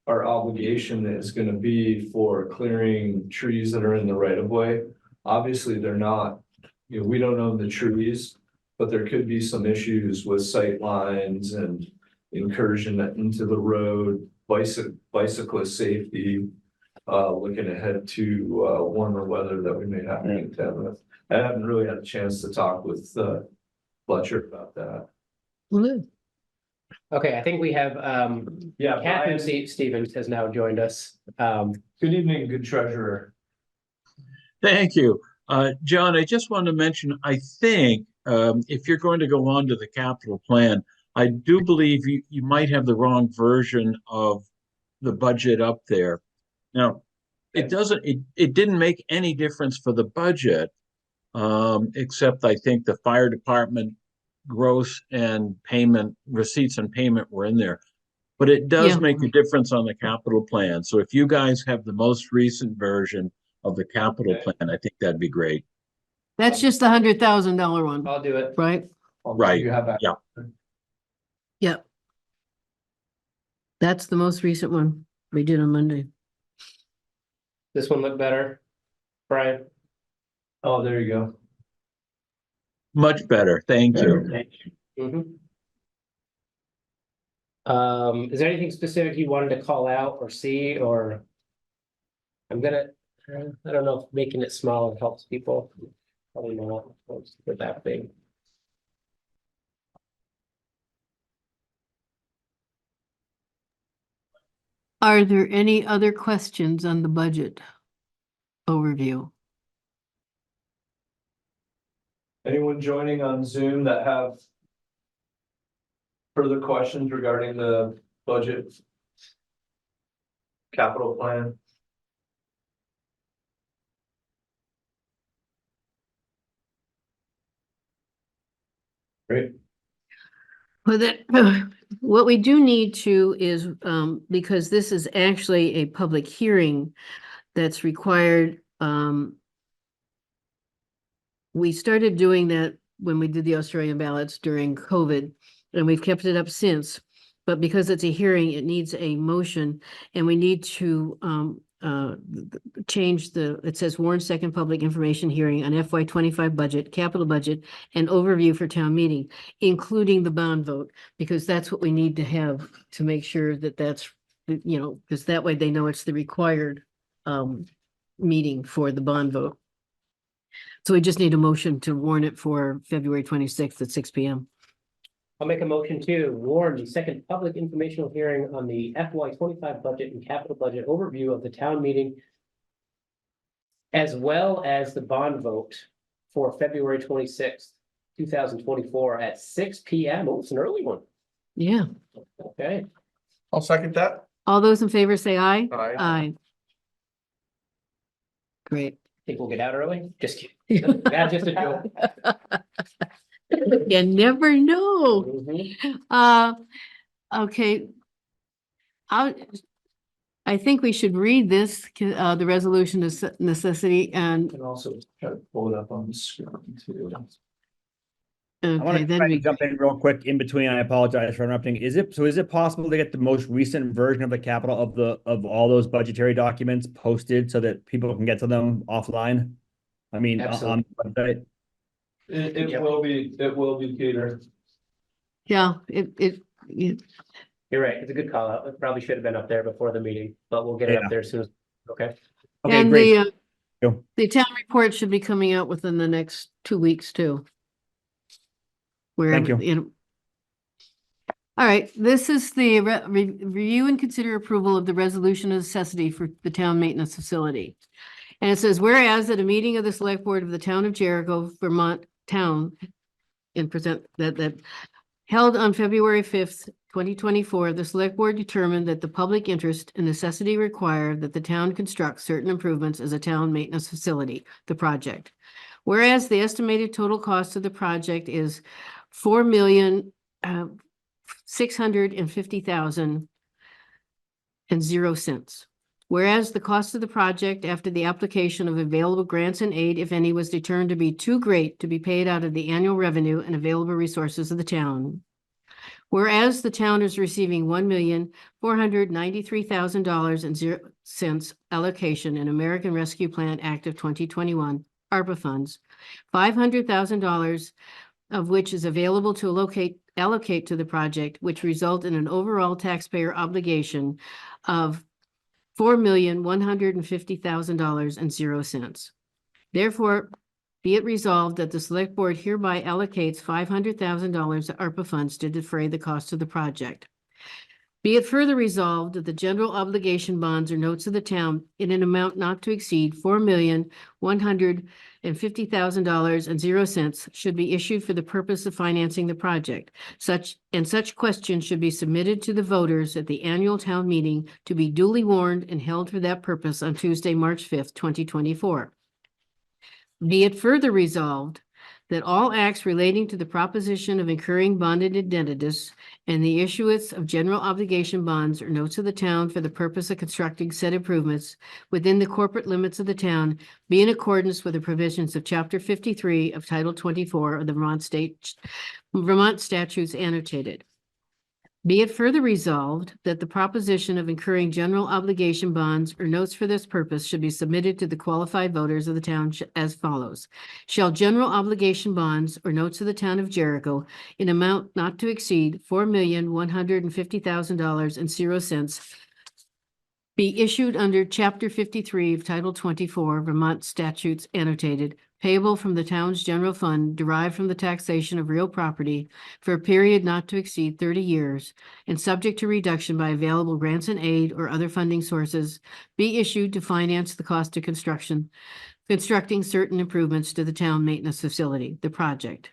our obligation is gonna be for clearing trees that are in the right of way. Obviously, they're not, we don't own the trees, but there could be some issues with sight lines and incursion into the road, bicyclist safety. Looking ahead to warmer weather that we may have to contend with. I haven't really had a chance to talk with Fletcher about that. Good. Okay, I think we have Yeah, Catherine Brian, Stevens has now joined us. good evening, good treasurer. Thank you. John, I just wanted to mention, I think, if you're going to go on to the capital plan, I do believe you might have the wrong version of the budget up there. Now, it didn't make any difference for the budget, except I think the fire department gross and payment, receipts and payment were in there. But it does Yeah. make a difference on the capital plan. So if you guys have the most recent version of the capital plan, I think that'd be great. That's just the $100,000 one, I'll do it. right? Right. You have that. Yeah. Yep. That's the most recent one we did on Monday. This one look better, Brian? Oh, there you go. Much better. Thank you. Mhm. Is there anything specific you wanted to call out or see, or? I'm gonna, I don't know if making it smaller helps people. Probably not, for that big. Are there any other questions on the budget overview? Anyone joining on Zoom that have further questions regarding the budget? Capital plan? Great. Well, that, what we do need to is, because this is actually a public hearing that's required, we started doing that when we did the Australian ballots during COVID, and we've kept it up since. But because it's a hearing, it needs a motion, and we need to change it says warrant second public information hearing on FY25 budget, capital budget, and overview for town meeting, including the bond vote, because that's what we need to have to make sure that that's, because that way they know it's the required meeting for the bond vote. So we just need a motion to warn it for February 26th at 6 p.m. I'll make a motion to warn the second public informational hearing on the FY25 budget and capital budget overview of the town meeting, as well as the bond vote for February 26th, 2024 at 6 p.m. Oh, it's an early one. Yeah. Okay. I'll second that. All those in favor say aye. Aye. Aye. Great. Think we'll get out early? Just kidding. That's just a joke. You never know. Mhm. Okay. I think we should read this, the resolution of necessity and, And also try to pull it up on the screen too. I want okay, to then try to we, jump in real quick in between. I apologize for interrupting. Is it possible to get the most recent version of the capital of all those budgetary documents posted so that people can get to them offline? I mean, on the website. It will be, Peter. yeah, You're right. It's a good call out. It probably should have been up there before the meeting, but we'll get it Yeah. up there as soon as, okay? Okay, and great. the town report should be coming out within the next 2 weeks too. Thank you. All right, this is the review and consider approval of the resolution of necessity for the town maintenance facility. And it says, whereas at a meeting of the select board of the town of Jericho, Vermont town, and present that held on February 5th, 2024, the select board determined that the public interest and necessity required that the town construct certain improvements as a town maintenance facility, the project. Whereas the estimated total cost of the project is $4,650,000. Whereas the cost of the project after the application of available grants and aid, if any, was determined to be too great to be paid out of the annual revenue and available resources of the town. Whereas the town is receiving $1,493,000 allocation in American Rescue Plan Act of 2021 ARPA funds, $500,000 of which is available to allocate to the project, which result in an overall taxpayer obligation of $4,150,000. Therefore, be it resolved that the select board hereby allocates $500,000 of ARPA funds to defray the cost of the project. Be it further resolved that the general obligation bonds or notes of the town in an amount not to exceed $4,150,000.00 should be issued for the purpose of financing the project. Such questions should be submitted to the voters at the annual town meeting to be duly warned and held for that purpose on Tuesday, March 5th, 2024. Be it further resolved that all acts relating to the proposition of incurring bonded indebtedness and the issuance of general obligation bonds or notes of the town for the purpose of constructing said improvements within the corporate limits of the town be in accordance with the provisions of Chapter 53 of Title 24 of the Vermont statutes annotated. Be it further resolved that the proposition of incurring general obligation bonds or notes for this purpose should be submitted to the qualified voters of the town as follows. Shall general obligation bonds or notes of the town of Jericho in amount not to exceed $4,150,000.00 be issued under Chapter 53 of Title 24 Vermont statutes annotated, payable from the town's general fund derived from the taxation of real property for a period not to exceed 30 years and subject to reduction by available grants and aid or other funding sources, be issued to finance the cost of constructing certain improvements to the town maintenance facility, the project.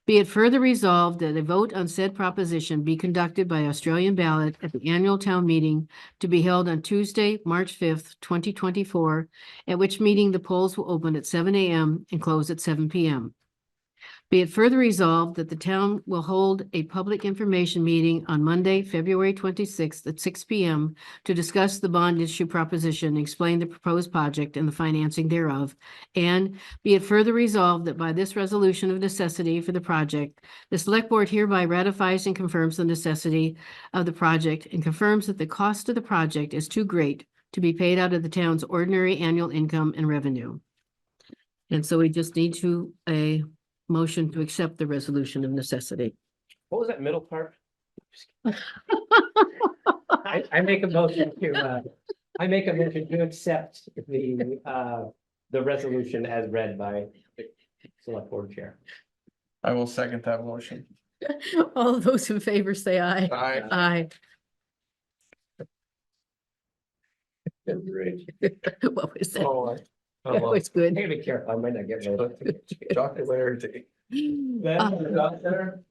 Be it further resolved that a vote on said proposition be conducted by Australian ballot at the annual town meeting to be held on Tuesday, March 5th, 2024, at which meeting the polls will open at 7 a.m. and close at 7 p.m. Be it further resolved that the town will hold a public information meeting on Monday, February 26th at 6 p.m. to discuss the bond issue proposition, explain the proposed project and the financing thereof. And be it further resolved that by this resolution of necessity for the project, the Select Board hereby ratifies and confirms the necessity of the project and confirms that the cost of the project is too great to be paid out of the town's ordinary annual income and revenue. And so we just need to a motion to accept the resolution of necessity. What was that middle part? I make a motion to accept the resolution as read by the Select Board Chair. I will second that motion. All those in favor say aye. Aye. Aye. Great. What was that? Oh, That was I good. gotta be careful, I might not get ready. Dr. Larry. Uh, Out there?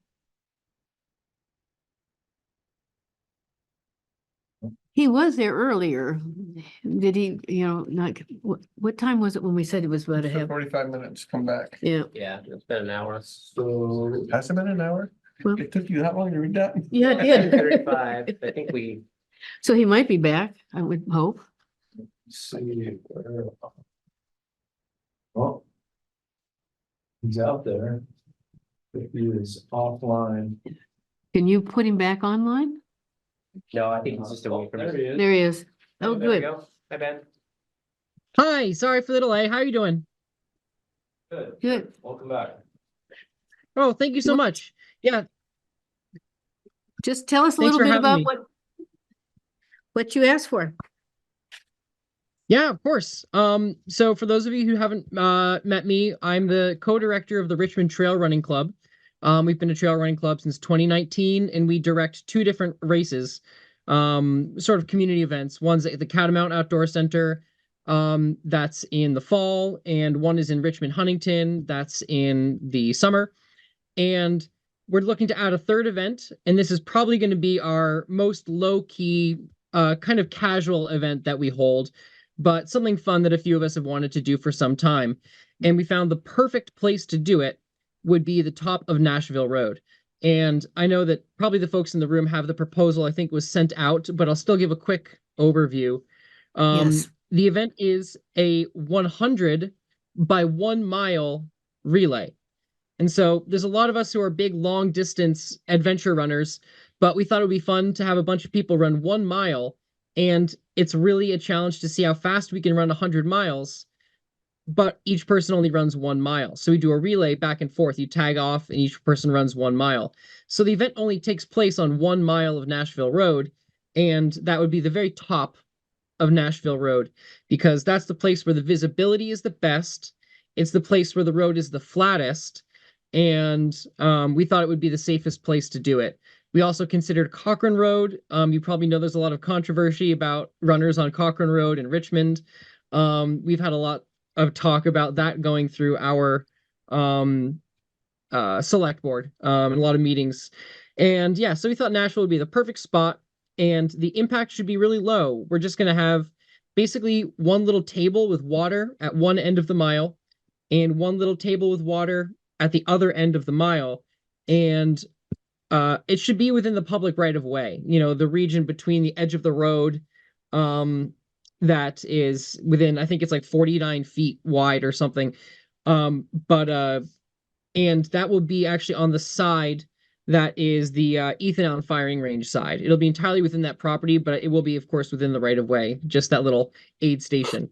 He was there earlier. Did he, not, what time was it when we said it was about to have? 45 minutes, come back. Yeah, Yeah, it's been an hour. So, Has it been an hour? well, It took you that long to read that? yeah, it did. 35, I think we, So he might be back, I would hope. see. Oh. He's out there. If he is offline. Can you put him back online? no, I think it's just away from us. There he is. There he is. Oh, There we good. go. Hi, Ben. Hi, sorry for the delay. How are you doing? Good. Good. Welcome back. Oh, thank you so much. Yeah, Just tell us a Thanks little for bit having about me. what you asked for. yeah, of course. So for those of you who haven't met me, I'm the co-director of the Richmond Trail Running Club. We've been a trail running club since 2019, and we direct two different races, sort of community events. One's at the Catamount Outdoor Center, that's in the fall, and one is in Richmond Huntington, that's in the summer. And we're looking to add a third event, and this is probably going to be our most low-key, kind of casual event that we hold, but something fun that a few of us have wanted to do for some time. And we found the perfect place to do it would be the top of Nashville Road. And I know that probably the folks in the room have the proposal, I think was sent out, but I'll still give a quick overview. Yes. The event is a 100 by 1 mile relay. And so there's a lot of us who are big, long distance adventure runners, but we thought it would be fun to have a bunch of people run 1 mile. And it's really a challenge to see how fast we can run 100 miles, but each person only runs 1 mile. So we do a relay back and forth. You tag off and each person runs 1 mile. So the event only takes place on 1 mile of Nashville Road. And that would be the very top of Nashville Road, because that's the place where the visibility is the best. It's the place where the road is the flattest. And we thought it would be the safest place to do it. We also considered Cochrane Road. You probably know there's a lot of controversy about runners on Cochrane Road in Richmond. We've had a lot of talk about that going through our select board and a lot of meetings. And yeah, so we thought Nashville would be the perfect spot, and the impact should be really low. We're just going to have basically one little table with water at one end of the mile and one little table with water at the other end of the mile. And it should be within the public right of way, you know, the region between the edge of the road that is within, I think it's like 49 feet wide or something. And that will be actually on the side that is the Ethan firing range side. It'll be entirely within that property, but it will be, of course, within the right of way, just that little aid station.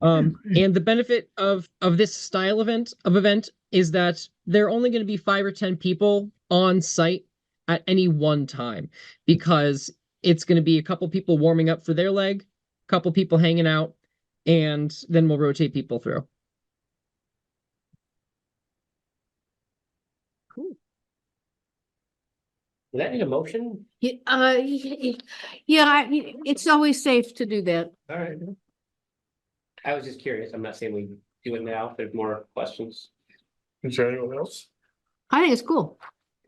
And the benefit of this style event is that there are only going to be 5 or 10 people on site at any one time, because it's going to be a couple people warming up for their leg, a couple people hanging out, and then we'll rotate people through. Does that need a motion? Yeah, it's always safe to do that. All right. I was just curious. I'm not saying we do it now. If there's more questions. Is there anyone else? I think it's cool.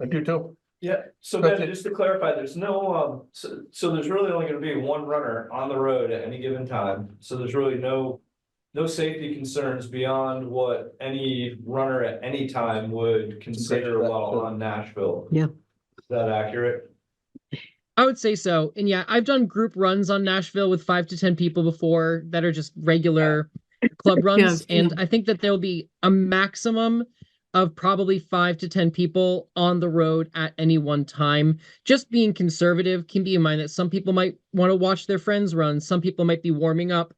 I do too. Yeah, so Okay. Ben, just to clarify, there's no, so there's really only gonna be one runner on the road at any given time, so there's really no safety concerns beyond what any runner at any time would consider while on Nashville. Yeah. Is that accurate? I would say so. And yeah, I've done group runs on Nashville with 5 to 10 people before that are just regular club runs. Yeah. And I think that there'll be a maximum of probably 5 to 10 people on the road at any one time. Just being conservative, keep in mind that some people might want to watch their friends run. Some people might be warming up.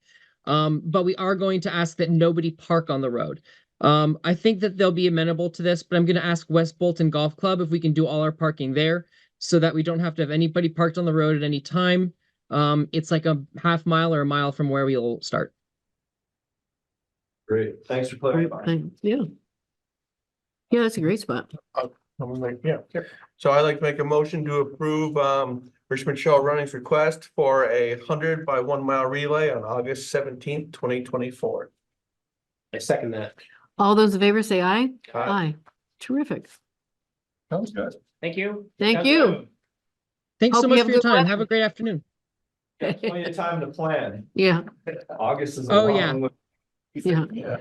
But we are going to ask that nobody park on the road. I think that they'll be amenable to this, but I'm going to ask West Bolton Golf Club if we can do all our parking there, so that we don't have to have anybody parked on the road at any time. It's like a half mile or a mile from where we'll start. Great, thanks for clarifying. Yeah. Yeah, that's a great spot. So I'd like to make a motion to approve Richmond Shell Running's request for a 100 by 1 mile relay on August 17th, 2024. I second that. All those in favor say aye. Aye. Aye. Terrific. Sounds good. Thank you. Thank you. Thanks Hope so you much have for your good time. weather. Have a great afternoon. Got plenty of time to plan. Yeah, August is a Oh, yeah. long. yeah.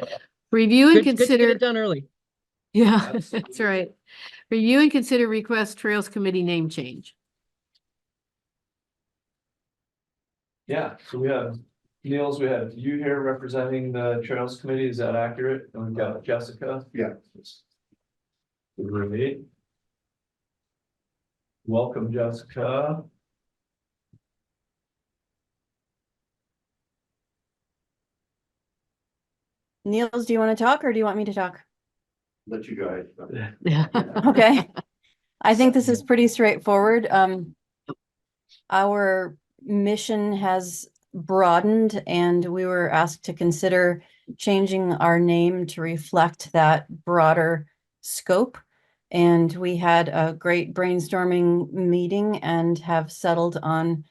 Review and Good to get consider, it done early. yeah, that's Absolutely. right. Review and consider request Trails Committee name change. Yeah, so we have, Niels, we have you here representing the Trails Committee, is that accurate? And we've got Jessica. Yeah. Great. Welcome, Jessica. Niels, do you want to talk or do you want me to talk? Let you guys. Yeah. Okay. I think this is pretty straightforward. Our mission has broadened and we were asked to consider changing our name to reflect that broader scope. And we had a great brainstorming meeting and have settled on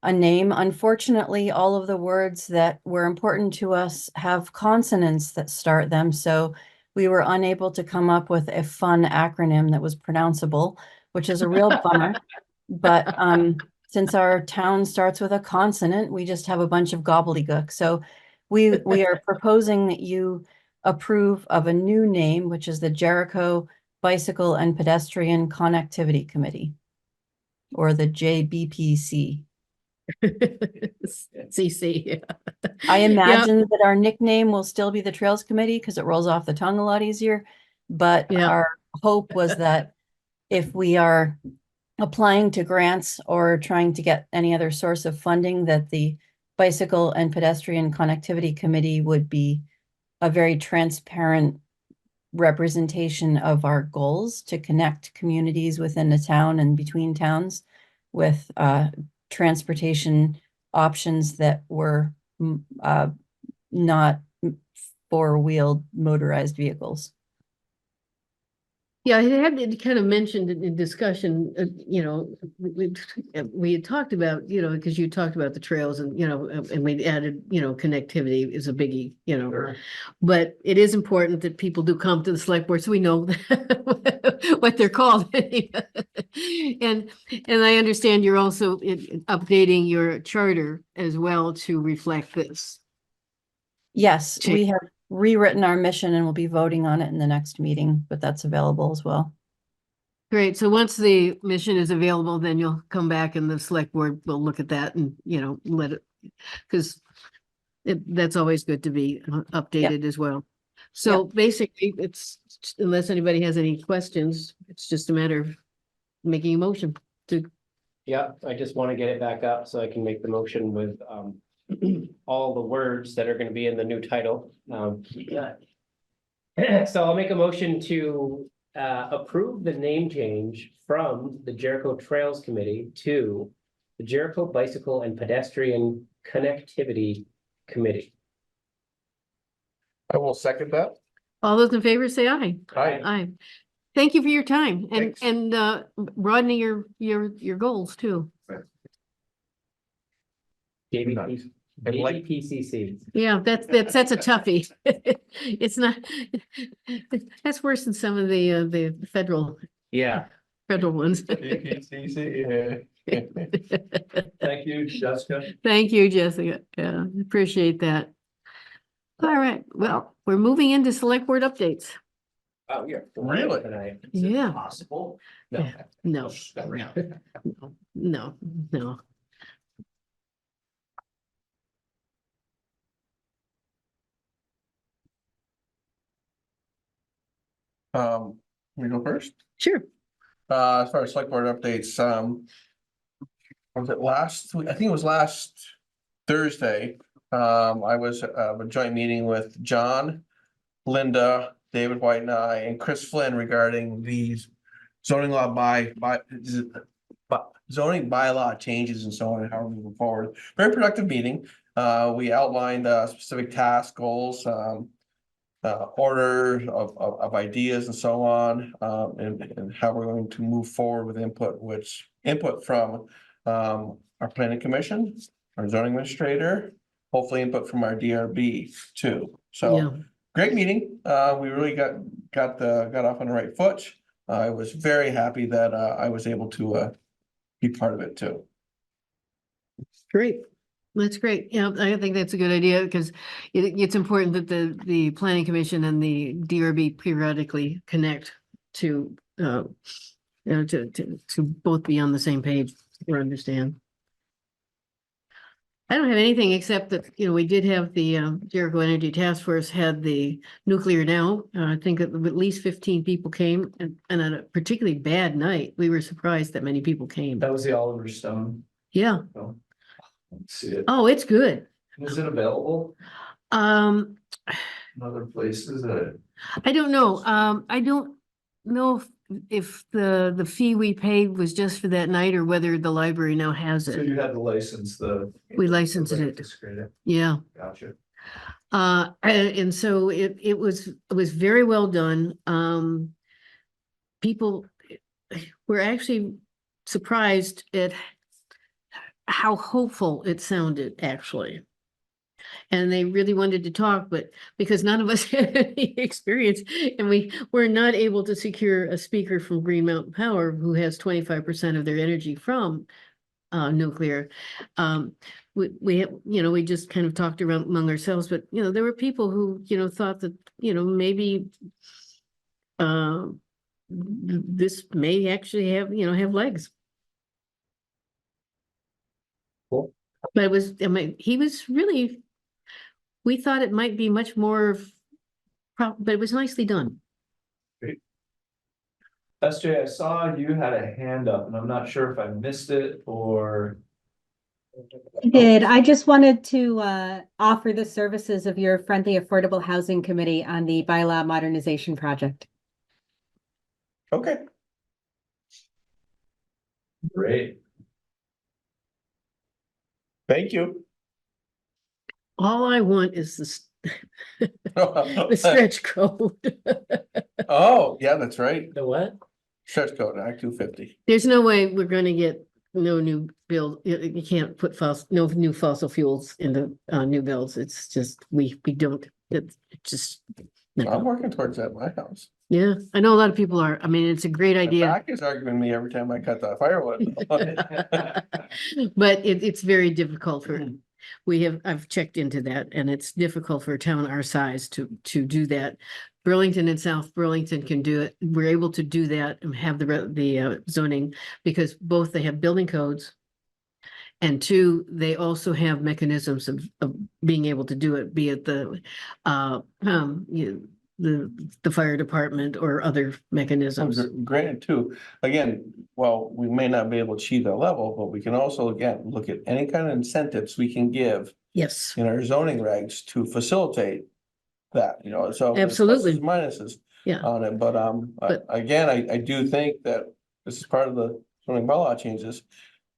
a name. Unfortunately, all of the words that were important to us have consonants that start them. So we were unable to come up with a fun acronym that was pronounceable, which is a real bummer. But since our town starts with a consonant, we just have a bunch of gobbledygook. So we are proposing that you approve of a new name, which is the Jericho Bicycle and Pedestrian Connectivity Committee, or the JBPC. CC. I imagine that our nickname will still be the Trails Committee because it rolls off the tongue a lot easier. But Yeah. our hope was that if we are applying to grants or trying to get any other source of funding, that the Bicycle and Pedestrian Connectivity Committee would be a very transparent representation of our goals to connect communities within the town and between towns with transportation options that were not four-wheeled motorized vehicles. Yeah, I had it kind of mentioned in discussion, you know, we had talked about, you know, because you talked about the trails and, you know, and we added, you know, connectivity is a biggie, you know. Sure. But it is important that people do come to the select board so we know what they're called. And I understand you're also updating your charter as well to reflect this. Yes, Cha- we have rewritten our mission and we'll be voting on it in the next meeting, but that's available as well. Great. So once the mission is available, then you'll come back and the select board will look at that and, you know, let it, because that's always good to be updated as well. So basically, it's, unless anybody has any questions, it's just a matter of making a motion to, Yeah, I just want to get it back up so I can make the motion with all the words that are going to be in the new title. Yeah. So I'll make a motion to approve the name change from the Jericho Trails Committee to the Jericho Bicycle and Pedestrian Connectivity Committee. I will second that. all those in favor say aye. Aye. Aye. Thank you for your time and, Thanks. broadening your goals too. JBP, And like- JBPCC. Yeah, that's a toughie. It's not, that's worse than some of the federal Yeah, ones. APCC, yeah. Thank you, Jessica. Thank you, Jessica. Yeah, appreciate that. All right, well, we're moving into select board updates. oh, yeah. Really? Tonight. Yeah. Possible? No. No, no, no. We go first? Sure. As far as select board updates, was it last week? I think it was last Thursday. I was a joint meeting with John, Linda, David White and I, and Chris Flynn regarding these zoning law zoning bylaw changes and so on, and how we're moving forward. Very productive meeting. We outlined specific task goals, order of ideas and so on, and how we're going to move forward with input from our planning commission, our zoning administrator, hopefully input from our DRB too. Yeah. So great meeting. We really got off on the right foot. I was very happy that I was able to be part of it too. Great. That's great. Yeah, I think that's a good idea because it's important that the planning commission and the DRB periodically connect to, you know, to both be on the same page or understand. I don't have anything except that, you know, we did have the Jericho Energy Task Force had the nuclear now. I think at least 15 people came and on a particularly bad night, we were surprised that many people came. That was the Oliver Stone. Yeah. Oh, let's see it. Oh, it's good. Is it available Um, in other places that? I don't know. I don't know if the fee we paid was just for that night or whether the library now has So it. you had to license We licensed it. Yeah. Gotcha. And so it was very well done. People were actually surprised at how hopeful it sounded, actually. And they really wanted to talk, but because none of us had any experience and we were not able to secure a speaker from Green Mountain Power who has 25% of their energy from nuclear. We you know, we just kind of talked around among ourselves, but you know, there were people who, you know, thought that, you know, maybe this may actually have, you know, have legs. Cool. But it was, I mean, he was really, we thought it might be much more, but it was nicely done. SJ, I saw you had a hand up and I'm not sure if I missed it or. I did. I just wanted to offer the services of your friendly Affordable Housing Committee on the bylaw modernization project. Okay. Great. Thank you. All I want is this the stretch code. Oh, yeah, that's right. The what? Stretch code, Act 250. There's no way we're gonna get no new build, you can't put no new fossil fuels into new builds. It's just, we don't, it's just. I'm working towards that in my house. Yeah, I know a lot of people are. I mean, it's a great My idea, back is arguing me every time I cut the firewood. but it's very difficult for, I've checked into that, and it's difficult for a town our size to do that. Burlington and South Burlington can do it. We're able to do that and have the zoning, because both they have building codes. And two, they also have mechanisms of being able to do it, be it the fire department or other mechanisms. Granted too, again, well, we may not be able to achieve that level, but we can also, again, look at any kind of incentives we can give Yes, in our zoning regs to facilitate that, you know, so. there's Absolutely. pluses, Minuses yeah. on it, but But- again, I do think that this is part of the zoning bylaw changes.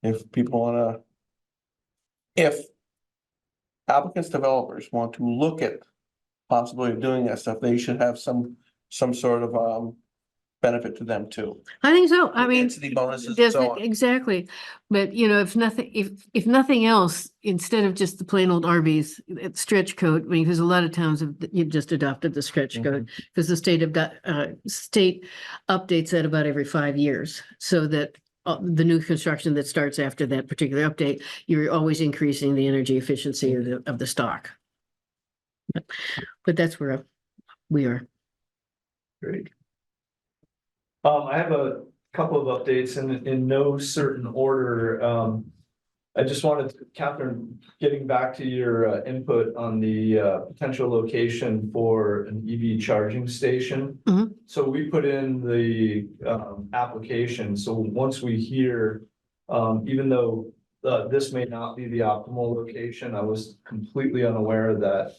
If people wanna, if applicants, developers want to look at possibility of doing that stuff, they should have some sort of benefit to them too. I think so. I mean, Density bonuses and there's so on. exactly. But you know, if nothing else, instead of just the plain old RVs, it's stretch code, I mean, because a lot of towns have just adopted the stretch code, because the state state updates that about every 5 years, so that the new construction that starts after that particular update, you're always increasing the energy efficiency of the stock. But that's where we are. Great. I have a couple of updates in no certain order. I just wanted to, Catherine, getting back to your input on the potential location for an EV charging station. Mhm. So we put in the application. So once we hear, even though this may not be the optimal location, I was completely unaware that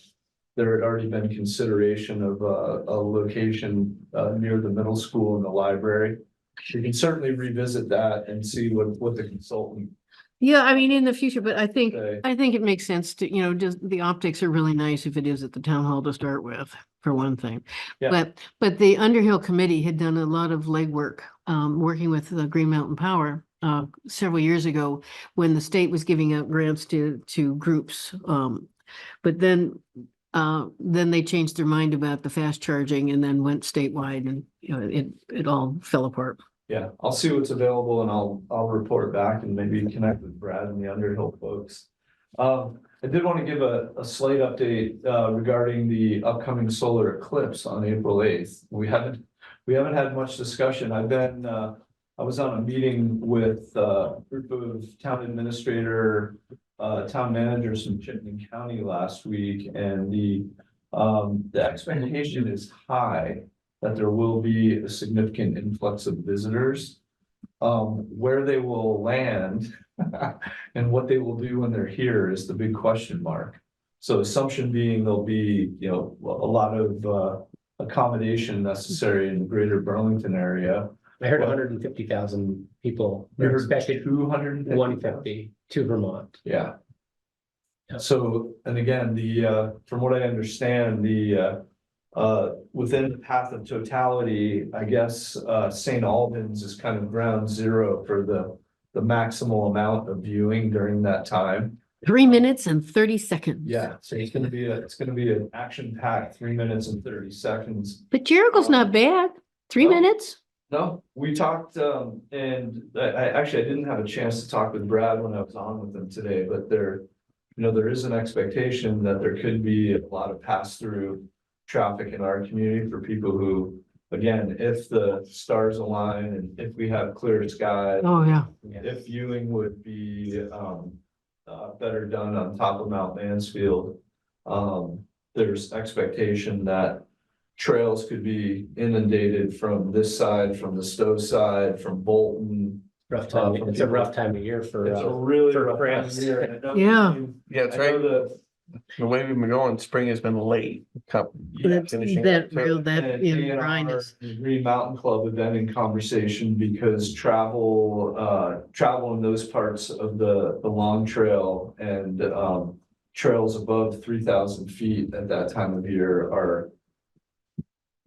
there had already been consideration of a location near the middle school and the library. We can certainly revisit that and see what the consultant. Yeah, I mean, in the future, but I think say. it makes sense to, you know, just the optics are really nice if it is at the town hall to start with, for one thing. Yeah. But the Underhill Committee had done a lot of legwork, working with the Green Mountain Power several years ago, when the state was giving out grants to groups. But then they changed their mind about the fast charging and then went statewide, and you know, it all fell apart. Yeah, I'll see what's available and I'll report back and maybe connect with Brad and the Underhill folks. I did want to give a slight update regarding the upcoming solar eclipse on April 8th. We haven't had much discussion. I was on a meeting with a group of town administrator, town managers from Chittenden County last week, and the expectation is high that there will be a significant influx of visitors. Where they will land and what they will do when they're here is the big question mark. So assumption being there'll be, you know, a lot of accommodation necessary in the greater Burlington area. I heard 150,000 people We are heard expected, 250,000. 150 to Vermont. Yeah. Yeah. So, and again, from what I understand, within the path of totality, I guess, St. Albans is kind of ground zero for the maximal amount of viewing during that time. 3 minutes and 30 seconds. Yeah, so it's gonna be an action-packed 3 minutes and 30 seconds. But Jericho's not bad. 3 No. minutes? No, we talked, and I didn't have a chance to talk with Brad when I was on with him today, but there is an expectation that there could be a lot of pass-through traffic in our community for people who, again, if the stars align and if we have clear skies, Oh, yeah. if viewing would be better done on top of Mount Mansfield, there's expectation that trails could be inundated from this side, from the Stowe side, from Bolton. Rough time. From It's a people. rough time of year for. It's a really for rough time of crafts. year. And I know- Yeah. Yeah, that's I know right. that The way we've been going, spring has been late. That's Finishing that up, so- real, that, And you know, grind A&R is. and Green Mountain Club have been in conversation because travel in those parts of the long trail and trails above 3,000 feet at that time of year are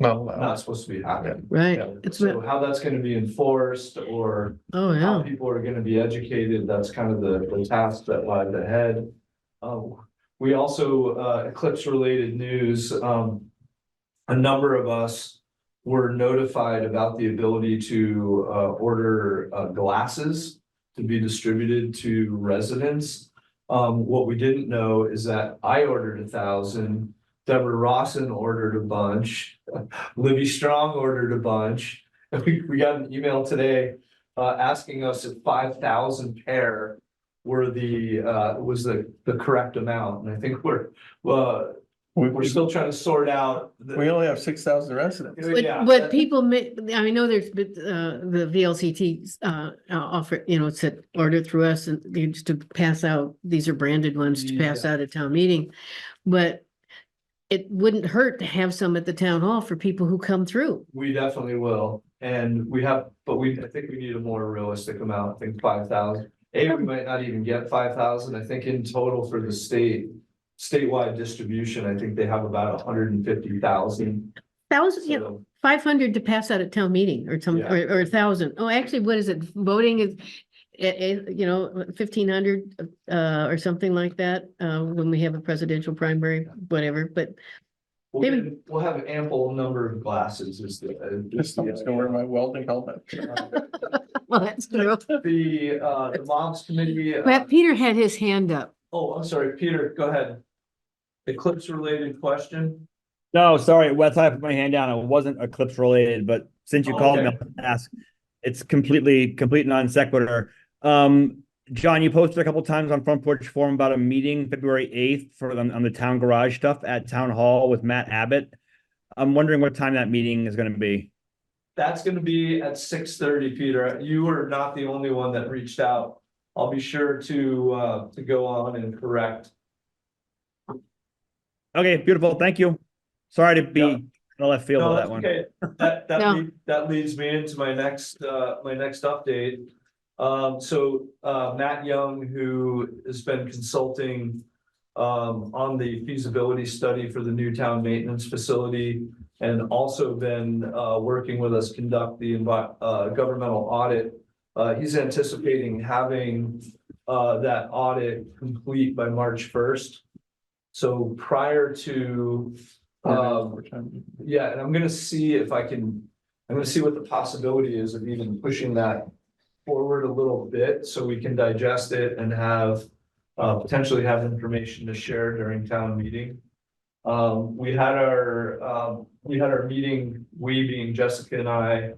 not supposed to be happening. Right. Yeah, It's, so how that's gonna be enforced or oh, how yeah. people are gonna be educated, that's kind of the task that lies ahead. We also, eclipse related news, a number of us were notified about the ability to order glasses to be distributed to residents. What we didn't know is that I ordered 1,000, Deborah Rawson ordered a bunch, Libby Strong ordered a bunch. And we got an email today asking us if 5,000 pair were was the correct amount. And I think we're still trying to sort out. We only have 6,000 residents. Yeah. But people may, I know there's been, the VLCT, offer, you know, it's ordered through us and just to pass out, these are branded ones to pass out at town meeting. But it wouldn't hurt to have some at the town hall for people who come through. We definitely will, and I think we need a more realistic amount, I think 5,000. We might not even get 5,000, I think in total for the statewide distribution, I think they have about 150,000. 500 to pass out at town meeting or Yeah. or 1,000. Oh, actually, what is it? Voting is, you know, 1,500 or something like that, when we have a presidential primary, whatever, but maybe- We'll have an ample number of glasses is Someone's gonna wear my welding helmet. well, that's true. The Moms Committee. But Peter had his hand up. Oh, I'm sorry, Peter, go ahead. Eclipse related question? No, sorry, that's why I put my hand down. It wasn't eclipse related, but since you Oh, called me, okay. I'll ask. It's complete non sequitur. John, you posted a couple times on Front Porch Forum about a meeting February 8th on the town garage stuff at Town Hall with Matt Abbott. I'm wondering what time that meeting is going to be. That's gonna be at 6:30, Peter. You were not the only one that reached out. I'll be sure to go on and correct. Okay, beautiful. Thank you. Sorry to be Yeah. in the left field No, of that's that one. okay. That leads me into my next update. Matt Young, who has been consulting on the feasibility study for the new town maintenance facility and also been working with us conduct the governmental audit. He's anticipating having that audit complete by March 1st. So prior to yeah, and I'm gonna see what the possibility is of even pushing that forward a little bit so we can digest it and have potentially have information to share during town meeting. We had our meeting, we being Jessica and I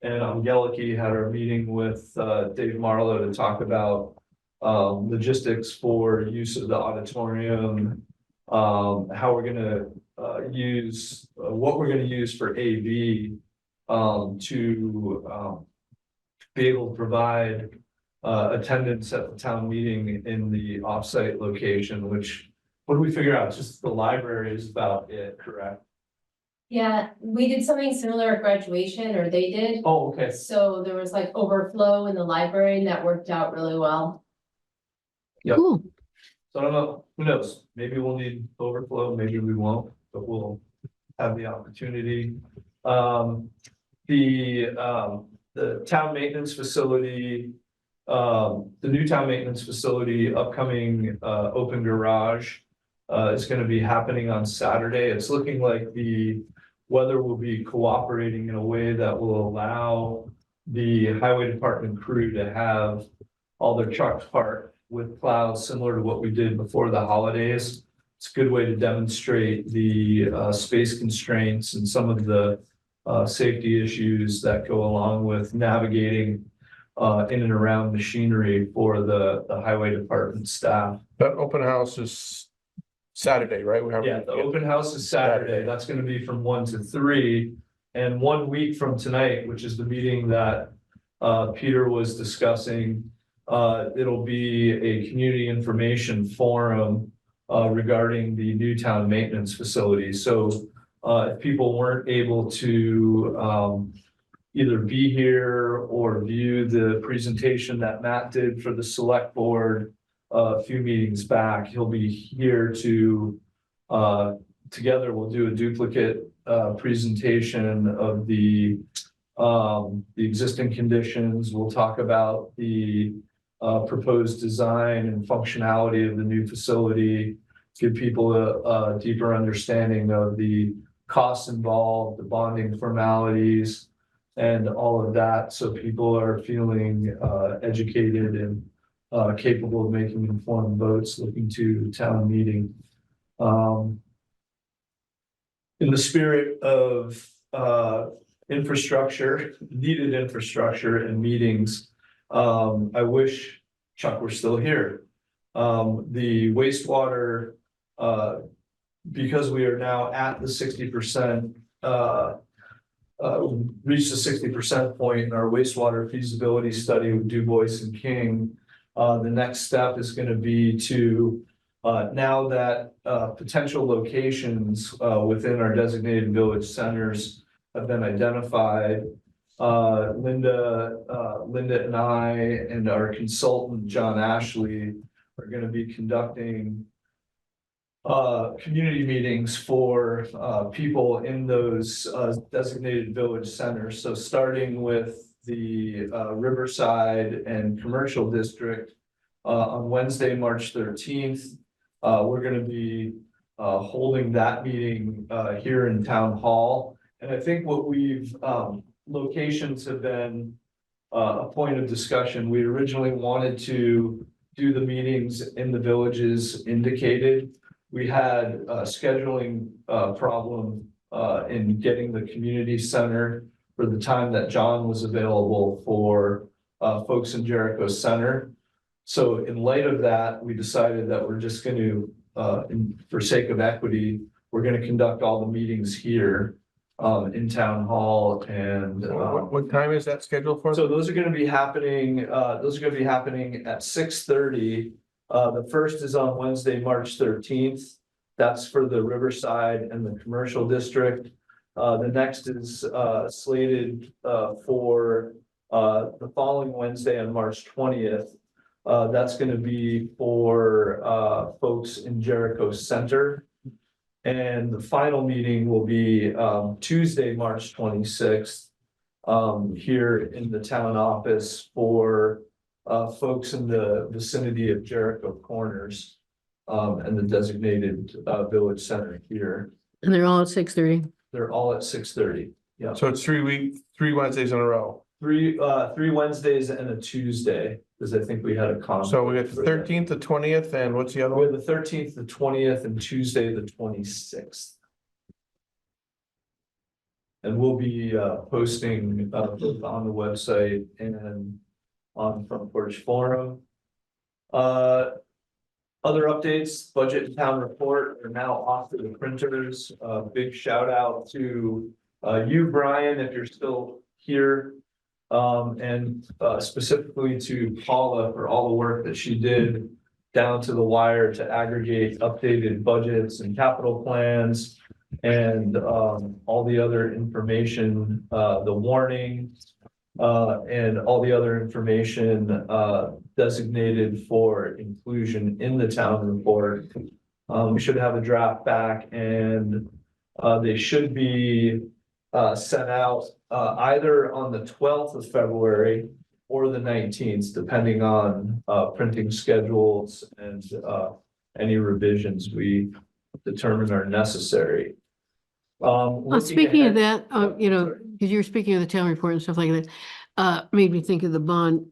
and Angeliki had our meeting with Dave Marlowe to talk about logistics for use of the auditorium, how we're gonna use what we're gonna use for AV to be able to provide attendance at the town meeting in the offsite location, which what do we figure out? Just the library is about it, correct? Yeah, we did something similar at graduation, or they did. Oh, okay. So there was like overflow in the library and that worked out really well. Yep. Cool. So I don't know, who knows? Maybe we'll need overflow, maybe we won't, but we'll have the opportunity. The town maintenance facility, the new town maintenance facility, upcoming open garage is going to be happening on Saturday. It's looking like the weather will be cooperating in a way that will allow the highway department crew to have all their trucks parked with plows similar to what we did before the holidays. It's a good way to demonstrate the space constraints and some of the safety issues that go along with navigating in and around machinery for the highway department staff. That open house is Saturday, right? Yeah, the open house is Saturday. That's gonna be from 1 to 3. And 1 week from tonight, which is the meeting that Peter was discussing, it'll be a community information forum regarding the new town maintenance facility. So if people weren't able to either be here or view the presentation that Matt did for the select board, a few meetings back. He'll be here to, together we'll do a duplicate, presentation of the existing conditions. We'll talk about the proposed design and functionality of the new facility, give people a deeper understanding of the costs involved, the bonding formalities, and all of that, so people are feeling educated and capable of making informed votes looking to town meeting. In the spirit of infrastructure, needed infrastructure and meetings, I wish Chuck were still here. The wastewater, because we are now at the 60%, reached the 60% point in our wastewater feasibility study with Du Bois and King. The next step is going to be to, now that potential locations within our designated village centers have been identified, Linda and I and our consultant, John Ashley, are going to be conducting community meetings for people in those designated village centers. So starting with the Riverside and Commercial District on Wednesday, March 13th, we're going to be holding that meeting here in Town Hall. And I think what we've locations have been a point of discussion. We originally wanted to do the meetings in the villages indicated. We had a scheduling problem in getting the community center for the time that John was available for folks in Jericho Center. So in light of that, we decided that we're just going to, for sake of equity, we're going to conduct all the meetings here in Town Hall. And what time is that scheduled for? So those are going to be happening. Those are going to be happening at 6:30. The first is on Wednesday, March 13th. That's for the Riverside and the Commercial District. The next is slated for the following Wednesday on March 20th. That's going to be for folks in Jericho Center. And the final meeting will be Tuesday, March 26th, here in the town office for folks in the vicinity of Jericho Corners and the designated village center here. And they're all at 6:30. They're all at 6:30. Yeah. So it's 3 Wednesdays in a row. Three Wednesdays and a Tuesday, because I think we had a conflict. So we got the 13th, the 20th, and what's the other We one? have the 13th, the 20th, and Tuesday, the 26th. And we'll be posting both on the website and on Front Porch Forum. Other updates, budget and town report are now off to the printers. Big shout out to you, Brian, if you're still here. And specifically to Paula for all the work that she did down to the wire to aggregate updated budgets and capital plans and all the other information, the warning and all the other information designated for inclusion in the town report. We should have a draft back, and they should be sent out either on the 12th of February or the 19th, depending on printing schedules and any revisions we determine are necessary. Speaking of that, you know, because you were speaking of the town report and stuff like that, made me think of the bond.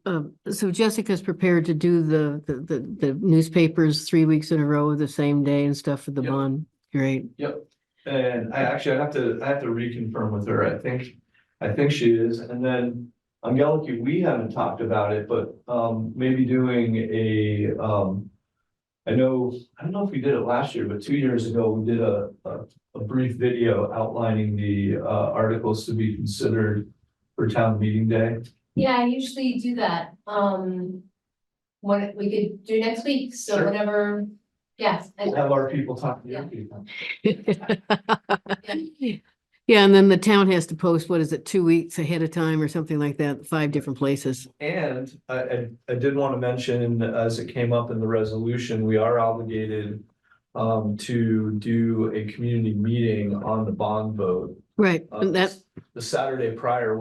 So Jessica's prepared to do the newspapers 3 weeks in a row the same day and stuff for the Yep. bond. Great. Yep, and I have to reconfirm with her. I think she is, and then Angeliki, we haven't talked about it, but maybe doing a I don't know if we did it last year, but 2 years ago, we did a brief video outlining the articles to be considered for town meeting day. Yeah, I usually do that. What we could do next week, so Sure. Yeah, and then the town has to post, what is it, 2 weeks ahead of time or something like that, 5 different places. And I did want to mention, as it came up in the resolution, we are obligated to do a community meeting on the bond vote. Right, and that, The Saturday prior,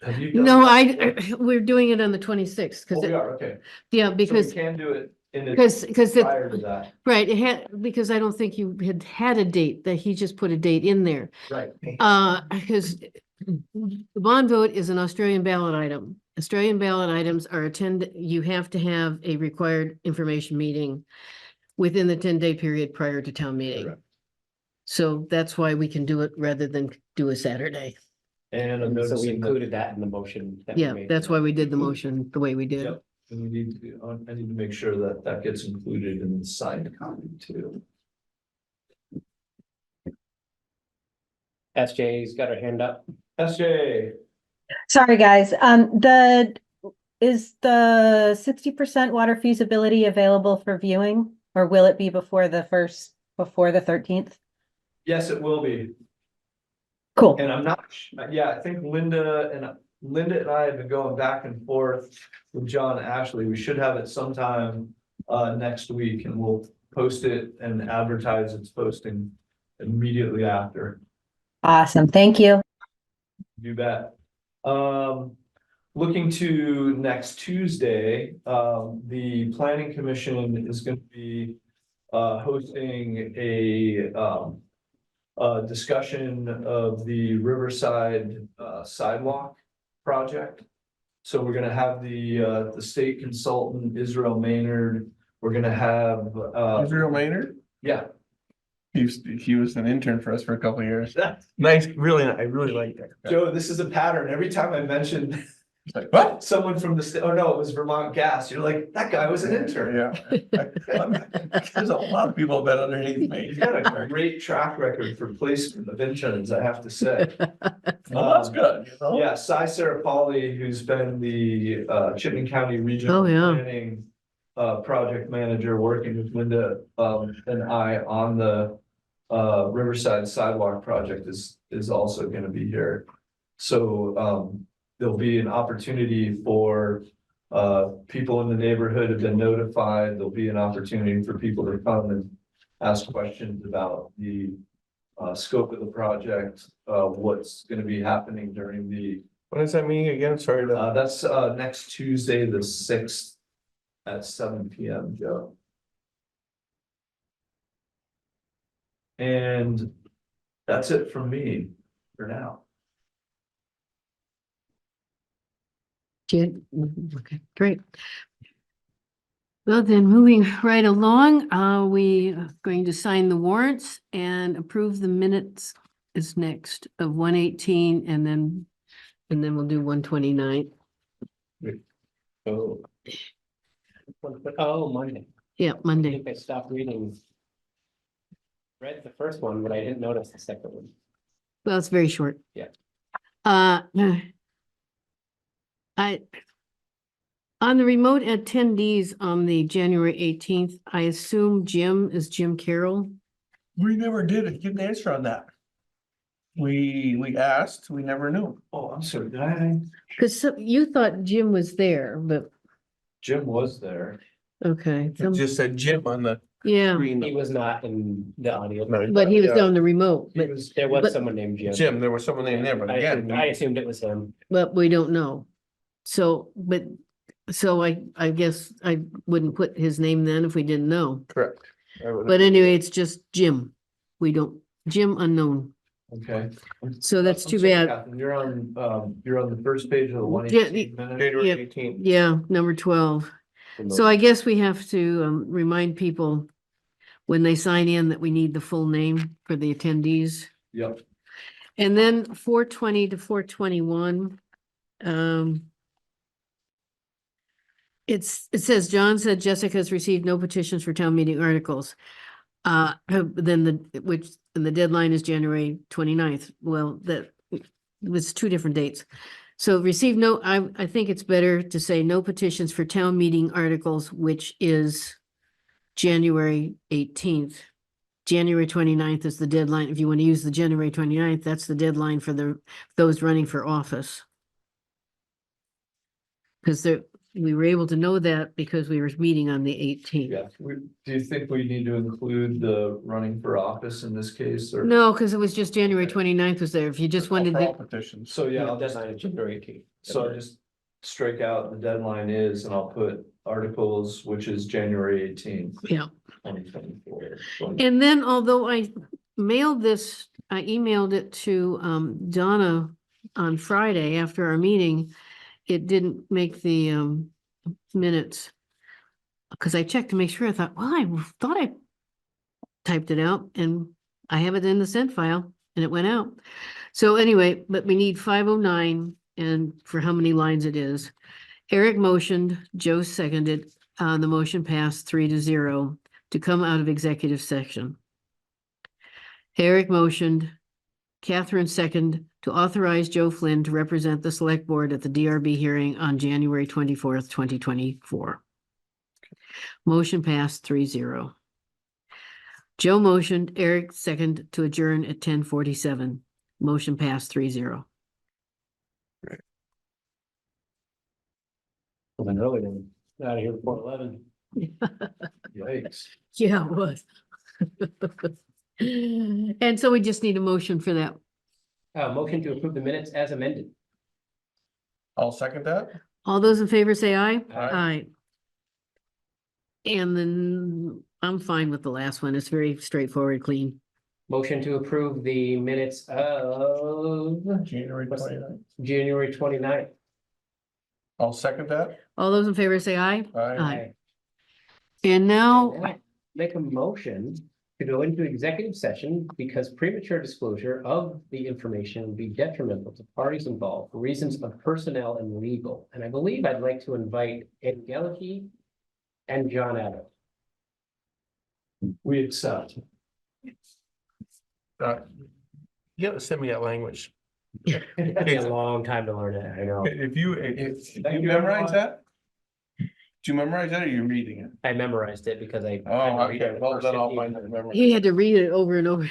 have you? done no, that? we're doing it on the 26th, Oh, because, we are, okay. yeah, So we because, can do it in because, prior to that, right, it had, because I don't think you had a date, that he just put a date in there. right? Because the bond vote is an Australian ballot item. Australian ballot items are you have to have a required information meeting within the 10-day period prior to town meeting. Correct. So that's why we can do it rather than do a Saturday. And I'm And so we noticing included that in the motion. that we Yeah, made that's tonight. why we did the motion the way we did. Yep, and we need to, I need to make sure that that gets included in the signed copy too. SJ's got her hand up. SJ, Sorry, guys. Is the 60% water feasibility available for viewing, or will it be before the 13th? yes, it will be. Cool. And I'm not, yeah, I think Linda and I have been going back and forth with John Ashley. We should have it sometime next week, and we'll post it and advertise its posting immediately after. Awesome. Thank you. You bet. Looking to next Tuesday, the planning commission is going to be hosting a discussion of the Riverside sidewalk project. So we're gonna have the state consultant, Israel Maynard. We're gonna have Israel Maynard? yeah. He was an intern for us for a couple of years. Nice, really, I really like that. Joe, this is a pattern. Every time I mentioned He's like, what? someone from the state, oh no, it was Vermont Gas, you're like, that guy was an intern. Yeah. There's a lot of people that underneath me. He's got a great track record for placement of interns, I have to say. Well, that's good, you know? Yeah, Cy Sarapali, who's been the Chittenden County Regional Oh, yeah. Planning project manager, working with Linda and I on the Riverside Sidewalk project is also gonna be here. So there'll be an opportunity for people in the neighborhood have been notified. There'll be an opportunity for people to come and ask questions about the scope of the project, what's gonna be happening during the When is that meeting again? Sorry to. that's next Tuesday, the 6th at 7 PM, Joe. And that's it from me for now. Okay, great. Well, then, moving right along, we are going to sign the warrants and approve the minutes is next of 118, and then we'll do 129. Oh. Oh, Monday. Yeah, I Monday. think I stopped reading. Read the first one, but I didn't notice the second one. Well, it's very short. Yeah. On the remote attendees on the January 18th, I assume Jim is Jim Carroll. We never did get an answer on that. We asked, we never knew. Oh, I'm sorry, did I? Because you thought Jim was there, but, Jim was there. okay. It just said Jim on the Yeah, screen. He was not in the audio. but he was Yeah. on the remote, but There was but- someone named Jim. Jim, there was someone in there, but again. I assumed it was him. we don't know. So, I guess I wouldn't put his name then if we didn't know. Correct. But anyway, it's just Jim. Jim unknown. Okay. So that's I'm too sorry, bad. Catherine, you're on the first page of the one Yeah, eighteen minute. January 18th. Yeah, number 12. So I guess we have to remind people when they sign in that we need the full name for the attendees. Yep, And then 420 to 421. It says, John said Jessica has received no petitions for town meeting articles. Then the deadline is January 29th. Well, that was 2 different dates. So receive no, I think it's better to say no petitions for town meeting articles, which is January 18th, January 29th is the deadline. If you want to use the January 29th, that's the deadline for those running for office. Because we were able to know that because we were meeting on the 18th. Yeah, do you think we need to include the running for office in this case, or? No, because it was just January 29th was there. If you just wanted For all to, petitions. So, yeah, I'll just, Deadline is January 18th. so I'll just strike out the deadline is, and I'll put articles, which is January 18th, yeah. 2024. And then although I mailed this, I emailed it to Donna on Friday after our meeting. It didn't make the minutes. Because I checked to make sure. I thought, well, I thought I typed it out and I have it in the sent file and it went out. So anyway, but we need 509 and for how many lines it is. Eric motioned, Joe seconded, the motion passed 3-0 to come out of executive session. Eric motioned, Catherine second to authorize Joe Flynn to represent the select board at the DRB hearing on January 24th, 2024. Motion passed 3-0. Joe motioned, Eric second to adjourn at 10:47. Motion passed 3-0. Well, then early then, out of here before 11. Yikes. Yeah, it was. And so we just need a motion for that. Motion to approve the minutes as amended. I'll second that. All those in favor say aye. Aye. And then I'm fine with the last one. It's very straightforward, clean. Motion to approve the minutes of January What's- 29th. January 29th. I'll second that. All those in favor say aye. Aye. And now, Make a motion to go into executive session because premature disclosure of the information would be detrimental to parties involved for reasons of personnel and legal. And I believe I'd like to invite Ed Gallagher and John Abbott. We accept. You have to send me that language. It'd be a long time to learn it, I know. If you memorize that? Do you memorize that or you're reading it? I memorized it because I. Oh, had to read it okay, the well, first then I'll 15 find times. the memory. he had to read it over and over.